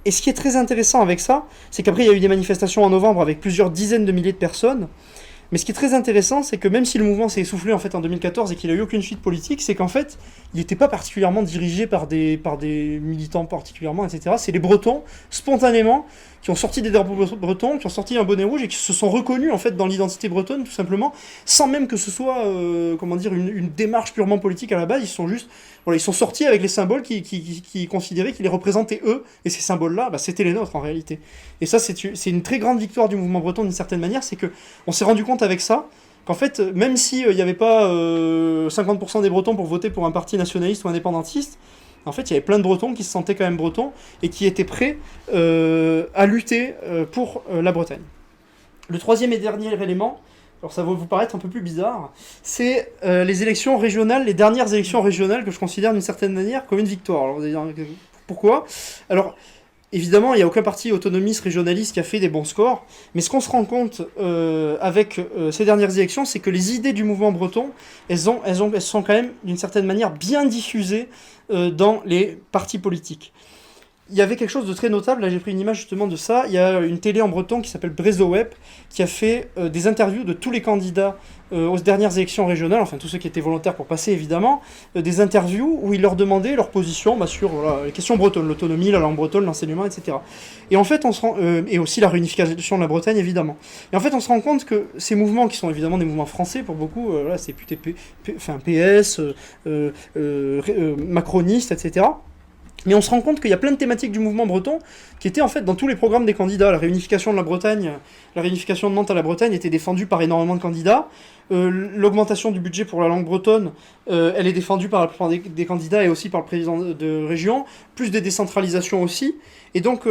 Et ce qui est très intéressant avec ça, c'est qu'après il y a eu des manifestations en novembre avec plusieurs dizaines de milliers de personnes. Mais ce qui est très intéressant, c'est que même si le mouvement s'est essoufflé en fait en 2014 et qu'il n'a eu aucune suite politique, c'est qu'en fait, il n'était pas particulièrement dirigé par des militants particulièrement, etc. C'est les Bretons, spontanément, qui ont sorti des drapeaux bretons, qui ont sorti un bonnet rouge et qui se sont reconnus en fait dans l'identité bretonne, tout simplement, sans même que ce soit, une démarche purement politique à la base. Ils sont juste, voilà, ils sont sortis avec les symboles qui considéraient qu'ils les représentaient eux, et ces symboles-là, c'était les nôtres en réalité. Et ça, c'est une très grande victoire du mouvement breton d'une certaine manière, c'est que on s'est rendu compte avec ça qu'en fait, même s'il n'y avait pas 50% des Bretons pour voter pour un parti nationaliste ou indépendantiste, en fait, il y avait plein de Bretons qui se sentaient quand même Bretons et qui étaient prêts à lutter pour la Bretagne. Le troisième et dernier élément, alors ça va vous paraître un peu plus bizarre, c'est les élections régionales, les dernières élections régionales que je considère d'une certaine manière comme une victoire. Alors, vous allez dire, pourquoi ? Alors, évidemment, il n'y a aucun parti autonomiste, régionaliste qui a fait des bons scores, mais ce qu'on se rend compte avec ces dernières élections, c'est que les idées du mouvement breton, elles sont quand même, d'une certaine manière, bien diffusées dans les partis politiques. Il y avait quelque chose de très notable, là j'ai pris une image justement de ça, il y a une télé en breton qui s'appelle Brezoweb, qui a fait des interviews de tous les candidats aux dernières élections régionales, enfin tous ceux qui étaient volontaires pour passer évidemment, des interviews où il leur demandait leur position sur les questions bretonnes, l'autonomie, la langue bretonne, l'enseignement, etc. Et en fait on se rend, et aussi la réunification de la Bretagne évidemment. Et en fait on se rend compte que ces mouvements qui sont évidemment des mouvements français pour beaucoup, c'est PS, macroniste, etc. Mais on se rend compte qu'il y a plein de thématiques du mouvement breton qui étaient en fait dans tous les programmes des candidats. La réunification de la Bretagne, la réunification de Nantes à la Bretagne était défendue par énormément de candidats. L'augmentation du budget pour la langue bretonne, elle est défendue par la plupart des candidats et aussi par le président de région, plus des décentralisations aussi. Et donc,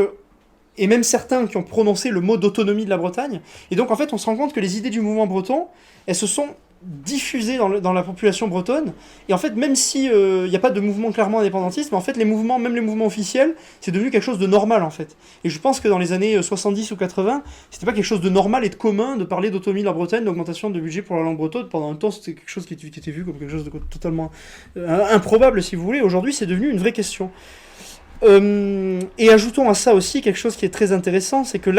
et même certains qui ont prononcé le mot d'autonomie de la Bretagne. Et donc en fait, on se rend compte que les idées du mouvement breton, elles se sont diffusées dans la population bretonne. Et en fait, même si n'y a pas de mouvement clairement indépendantiste, mais en fait, même les mouvements officiels, c'est devenu quelque chose de normal en fait. Et je pense que dans les années 70 ou 80, c'était pas quelque chose de normal et de commun de parler d'autonomie de la Bretagne, d'augmentation de budget pour la langue bretonne. Pendant un temps, c'était quelque chose qui était vu comme quelque chose de totalement improbable, si vous voulez. Aujourd'hui, c'est devenu une vraie question. Et ajoutons à ça aussi quelque chose qui est très intéressant, c'est que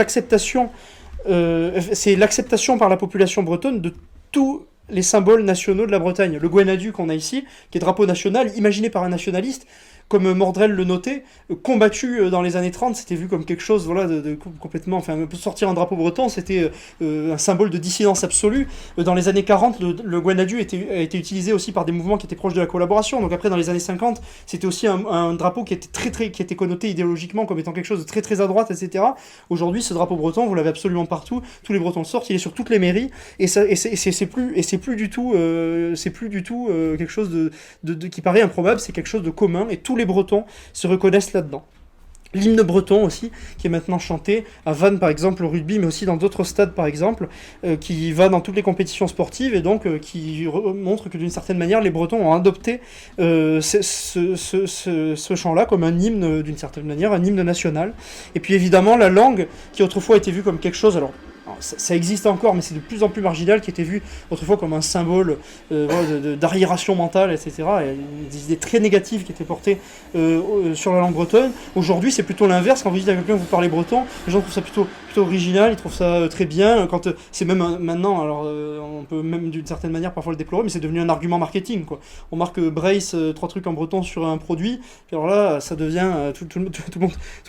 c'est l'acceptation par la population bretonne de tous les symboles nationaux de la Bretagne. Le Gwenadu qu'on a ici, qui est drapeau national, imaginé par un nationaliste, comme Mordrel le notait, combattu dans les années 30, c'était vu comme quelque chose de complètement... Enfin, sortir un drapeau breton, c'était un symbole de dissidence absolue. Dans les années 40, le Gwenadu a été utilisé aussi par des mouvements qui étaient proches de la collaboration. Donc après, dans les années 50, c'était aussi un drapeau qui était connoté idéologiquement comme étant quelque chose de très très à droite, etc. Aujourd'hui, ce drapeau breton, vous l'avez absolument partout. Tous les Bretons le sortent, il est sur toutes les mairies. Et c'est plus du tout quelque chose qui paraît improbable, c'est quelque chose de commun. Et tous les Bretons se reconnaissent là-dedans. L'hymne breton aussi, qui est maintenant chanté à Vannes par exemple au rugby, mais aussi dans d'autres stades par exemple, qui va dans toutes les compétitions sportives et donc qui montre que d'une certaine manière les Bretons ont adopté ce chant-là comme un hymne d'une certaine manière, un hymne national. Et puis évidemment la langue qui autrefois était vue comme quelque chose, alors ça existe encore, mais c'est de plus en plus marginal, qui était vu autrefois comme un symbole d'arriération mentale, etc. Et des idées très négatives qui étaient portées sur la langue bretonne. Aujourd'hui, c'est plutôt l'inverse. Quand vous dites à quelqu'un que vous parlez breton, les gens trouvent ça plutôt original, ils trouvent ça très bien. Quand c'est même maintenant, alors on peut même d'une certaine manière parfois le déplorer, mais c'est devenu un argument marketing, quoi. On marque Brace, 3 trucs en breton sur un produit, puis alors là, ça devient tout le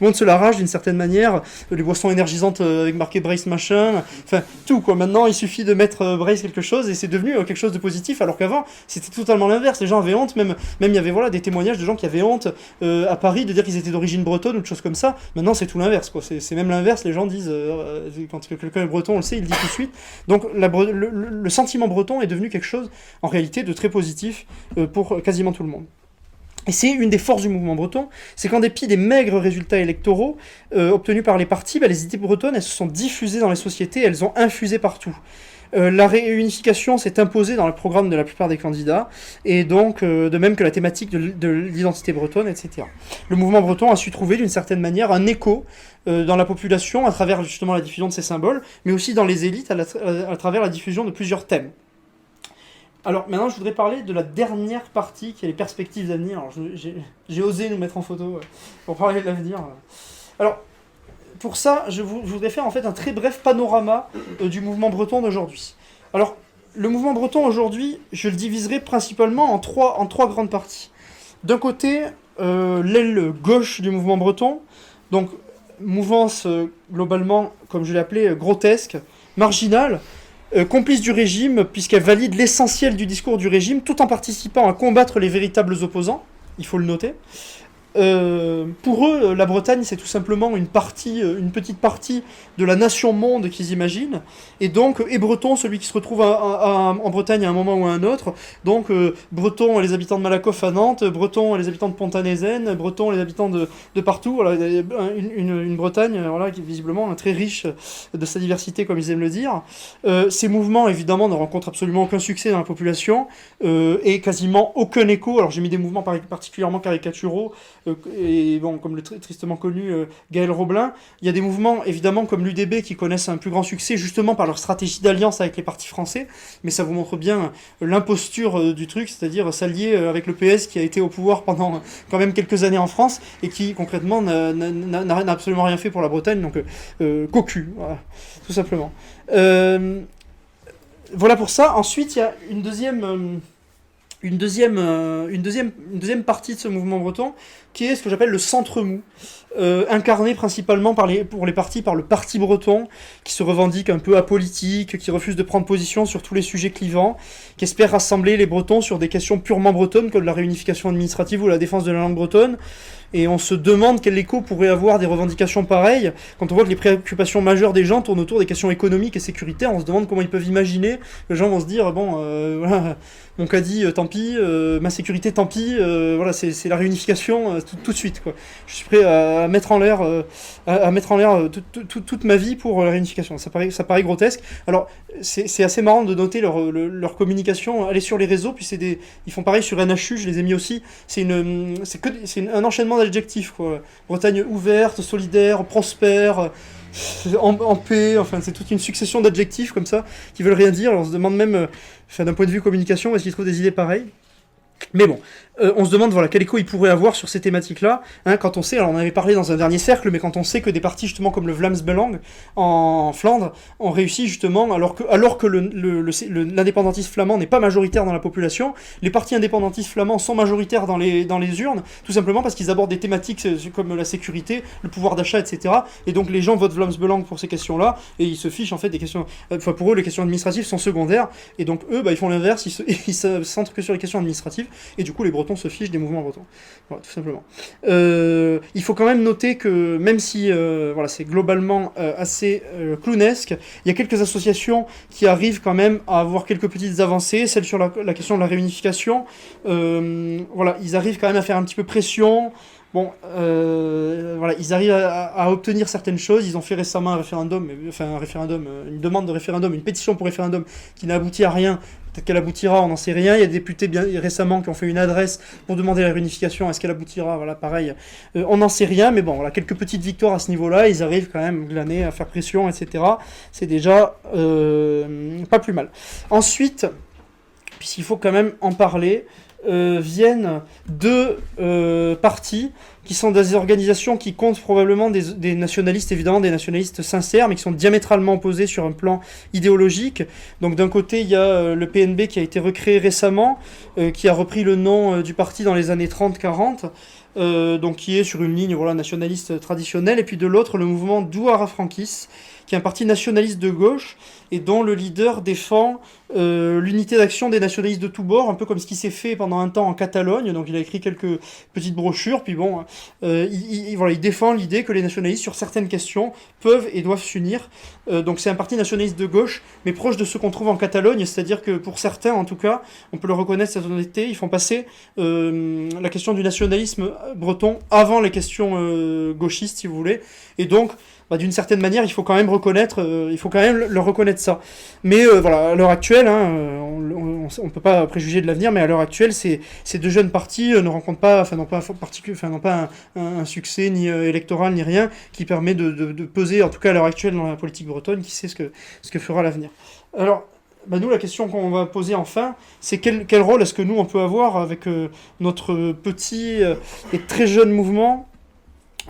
monde se l'arrache d'une certaine manière. Les boissons énergisantes avec marqué Brace machin. Enfin, tout quoi. Maintenant, il suffit de mettre Brace quelque chose et c'est devenu quelque chose de positif, alors qu'avant, c'était totalement l'inverse. Les gens avaient honte, même il y avait des témoignages de gens qui avaient honte à Paris de dire qu'ils étaient d'origine bretonne ou de choses comme ça. Maintenant, c'est tout l'inverse, quoi. C'est même l'inverse. Les gens disent, quand quelqu'un est breton, on le sait, il le dit tout de suite. Donc, le sentiment breton est devenu quelque chose, en réalité, de très positif pour quasiment tout le monde. Et c'est une des forces du mouvement breton, c'est qu'en dépit des maigres résultats électoraux obtenus par les partis, les idées bretonnes, elles se sont diffusées dans les sociétés, elles ont infusé partout. La réunification s'est imposée dans le programme de la plupart des candidats, et donc de même que la thématique de l'identité bretonne, etc. Le mouvement breton a su trouver d'une certaine manière un écho dans la population à travers justement la diffusion de ces symboles, mais aussi dans les élites à travers la diffusion de plusieurs thèmes. Alors maintenant je voudrais parler de la dernière partie qui est les perspectives d'avenir. Alors j'ai osé nous mettre en photo pour parler de l'avenir. Alors pour ça je voudrais faire en fait un très bref panorama du mouvement breton d'aujourd'hui. Alors le mouvement breton aujourd'hui je le diviserai principalement en trois grandes parties. D'un côté l'aile gauche du mouvement breton, donc mouvance globalement comme je l'ai appelé grotesque, marginale, complice du régime, puisqu'elle valide l'essentiel du discours du régime, tout en participant à combattre les véritables opposants, il faut le noter. Pour eux, la Bretagne, c'est tout simplement une petite partie de la nation-monde qu'ils imaginent. Et donc, et breton, celui qui se retrouve en Bretagne à un moment ou à un autre. Donc, breton, les habitants de Malakoff à Nantes, breton, les habitants de Pont-à-Nézen, breton, les habitants de partout. Voilà, une Bretagne voilà, qui est visiblement très riche de sa diversité, comme ils aiment le dire. Ces mouvements, évidemment, ne rencontrent absolument aucun succès dans la population et quasiment aucun écho. Alors, j'ai mis des mouvements particulièrement caricaturaux. Et bon, comme le tristement connu Gaël Roblin, il y a des mouvements évidemment comme l'UDB qui connaissent un plus grand succès justement par leur stratégie d'alliance avec les partis français, mais ça vous montre bien l'imposture du truc, c'est-à-dire s'allier avec le PS qui a été au pouvoir pendant quand même quelques années en France et qui concrètement n'a absolument rien fait pour la Bretagne, donc cocu, voilà, tout simplement. Voilà pour ça. Ensuite, il y a une deuxième partie de ce mouvement breton, qui est ce que j'appelle le centre mou, incarné principalement pour les partis par le Parti breton, qui se revendique un peu apolitique, qui refuse de prendre position sur tous les sujets clivants, qui espère rassembler les Bretons sur des questions purement bretonnes, comme la réunification administrative ou la défense de la langue bretonne. Et on se demande quel écho pourrait avoir des revendications pareilles. Quand on voit que les préoccupations majeures des gens tournent autour des questions économiques et sécuritaires, on se demande comment ils peuvent imaginer. Les gens vont se dire, bon, voilà, mon caddie, tant pis, ma sécurité, tant pis, voilà, c'est la réunification tout de suite, quoi. Je suis prêt à mettre en l'air toute ma vie pour la réunification. Ça paraît grotesque. Alors, c'est assez marrant de noter leur communication. Allez sur les réseaux, puis ils font pareil sur NHU, je les ai mis aussi. C'est un enchaînement d'adjectifs, quoi. Bretagne ouverte, solidaire, prospère, en paix, enfin c'est toute une succession d'adjectifs comme ça qui veulent rien dire. Alors, on se demande même, d'un point de vue communication, est-ce qu'ils trouvent des idées pareilles ? Mais bon, on se demande voilà, quel écho il pourrait avoir sur ces thématiques-là, hein, quand on sait, alors on en avait parlé dans un dernier cercle, mais quand on sait que des partis justement comme le Vlaams Belang en Flandre ont réussi justement, alors que l'indépendantisme flamand n'est pas majoritaire dans la population, les partis indépendantistes flamands sont majoritaires dans les urnes, tout simplement parce qu'ils abordent des thématiques comme la sécurité, le pouvoir d'achat, etc. Et donc les gens votent Vlaams Belang pour ces questions-là, et ils se fichent en fait des questions, enfin pour eux les questions administratives sont secondaires, et donc eux ils font l'inverse, ils se centrent que sur les questions administratives, et du coup les Bretons se fichent des mouvements bretons. Voilà, tout simplement. Il faut quand même noter que même si voilà, c'est globalement assez clownesque, il y a quelques associations qui arrivent quand même à avoir quelques petites avancées, celle sur la question de la réunification. Voilà, ils arrivent quand même à faire un petit peu pression. Bon, voilà, ils arrivent à obtenir certaines choses. Ils ont fait récemment une demande de référendum, une pétition pour référendum qui n'a abouti à rien. Peut-être qu'elle aboutira, on n'en sait rien. Il y a des députés bien récemment qui ont fait une adresse pour demander la réunification. Est-ce qu'elle aboutira ? Voilà, pareil. On n'en sait rien, mais bon, voilà, quelques petites victoires à ce niveau-là. Ils arrivent quand même glaner à faire pression, etc. C'est déjà pas plus mal. Ensuite, puisqu'il faut quand même en parler, viennent deux partis qui sont des organisations qui comptent probablement des nationalistes, évidemment des nationalistes sincères, mais qui sont diamétralement opposés sur un plan idéologique. Donc d'un côté, il y a le PNB qui a été recréé récemment, qui a repris le nom du parti dans les années 30-40, donc qui est sur une ligne voilà, nationaliste traditionnelle, et puis de l'autre, le mouvement Douara Frankis, qui est un parti nationaliste de gauche et dont le leader défend l'unité d'action des nationalistes de tous bords, un peu comme ce qui s'est fait pendant un temps en Catalogne. Donc il a écrit quelques petites brochures, puis bon, voilà, il défend l'idée que les nationalistes sur certaines questions peuvent et doivent s'unir. Donc c'est un parti nationaliste de gauche, mais proche de ceux qu'on trouve en Catalogne, c'est-à-dire que pour certains, en tout cas, on peut le reconnaître cette honnêteté, ils font passer la question du nationalisme breton avant les questions gauchistes, si vous voulez, et donc d'une certaine manière, il faut quand même leur reconnaître ça. Mais voilà, à l'heure actuelle, hein, on peut pas préjuger de l'avenir, mais à l'heure actuelle, ces deux jeunes partis n'ont pas un succès ni électoral ni rien qui permet de peser, en tout cas à l'heure actuelle, dans la politique bretonne, qui sait ce que fera l'avenir. Alors, nous, la question qu'on va poser enfin, c'est quel rôle est-ce que nous, on peut avoir avec notre petit et très jeune mouvement.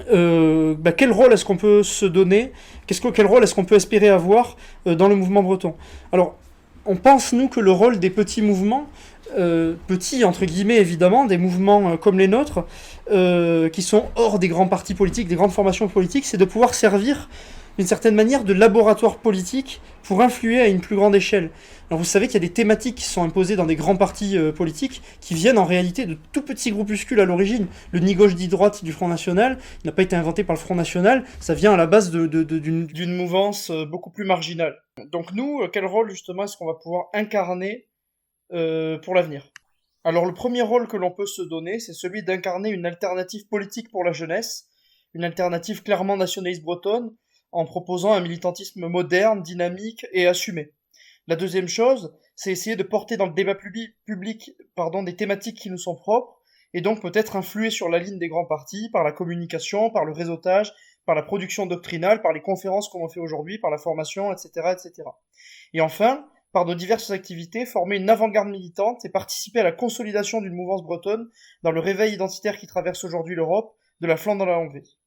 Quel rôle est-ce qu'on peut se donner, quel rôle est-ce qu'on peut espérer avoir dans le mouvement breton. Alors, on pense, nous, que le rôle des petits mouvements, petits entre guillemets évidemment, des mouvements comme les nôtres, qui sont hors des grands partis politiques, des grandes formations politiques, c'est de pouvoir servir d'une certaine manière de laboratoire politique pour influer à une plus grande échelle. Alors vous savez qu'il y a des thématiques qui sont imposées dans des grands partis politiques qui viennent en réalité de tout petits groupuscules à l'origine. Le ni gauche ni droite du Front National n'a pas été inventé par le Front National, ça vient à la base d'une mouvance beaucoup plus marginale. Donc nous, quel rôle justement est-ce qu'on va pouvoir incarner pour l'avenir ? Alors le premier rôle que l'on peut se donner, c'est celui d'incarner une alternative politique pour la jeunesse, une alternative clairement nationaliste bretonne, en proposant un militantisme moderne, dynamique et assumé. La deuxième chose, c'est essayer de porter dans le débat public des thématiques qui nous sont propres, et donc peut-être influer sur la ligne des grands partis, par la communication, par le réseautage, par la production doctrinale, par les conférences qu'on fait aujourd'hui, par la formation, etc., etc. Et enfin, par nos diverses activités, former une avant-garde militante et participer à la consolidation d'une mouvance bretonne dans le réveil identitaire qui traverse aujourd'hui l'Europe, de la Flandre à la Hongrie.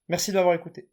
Merci de m'avoir écouté.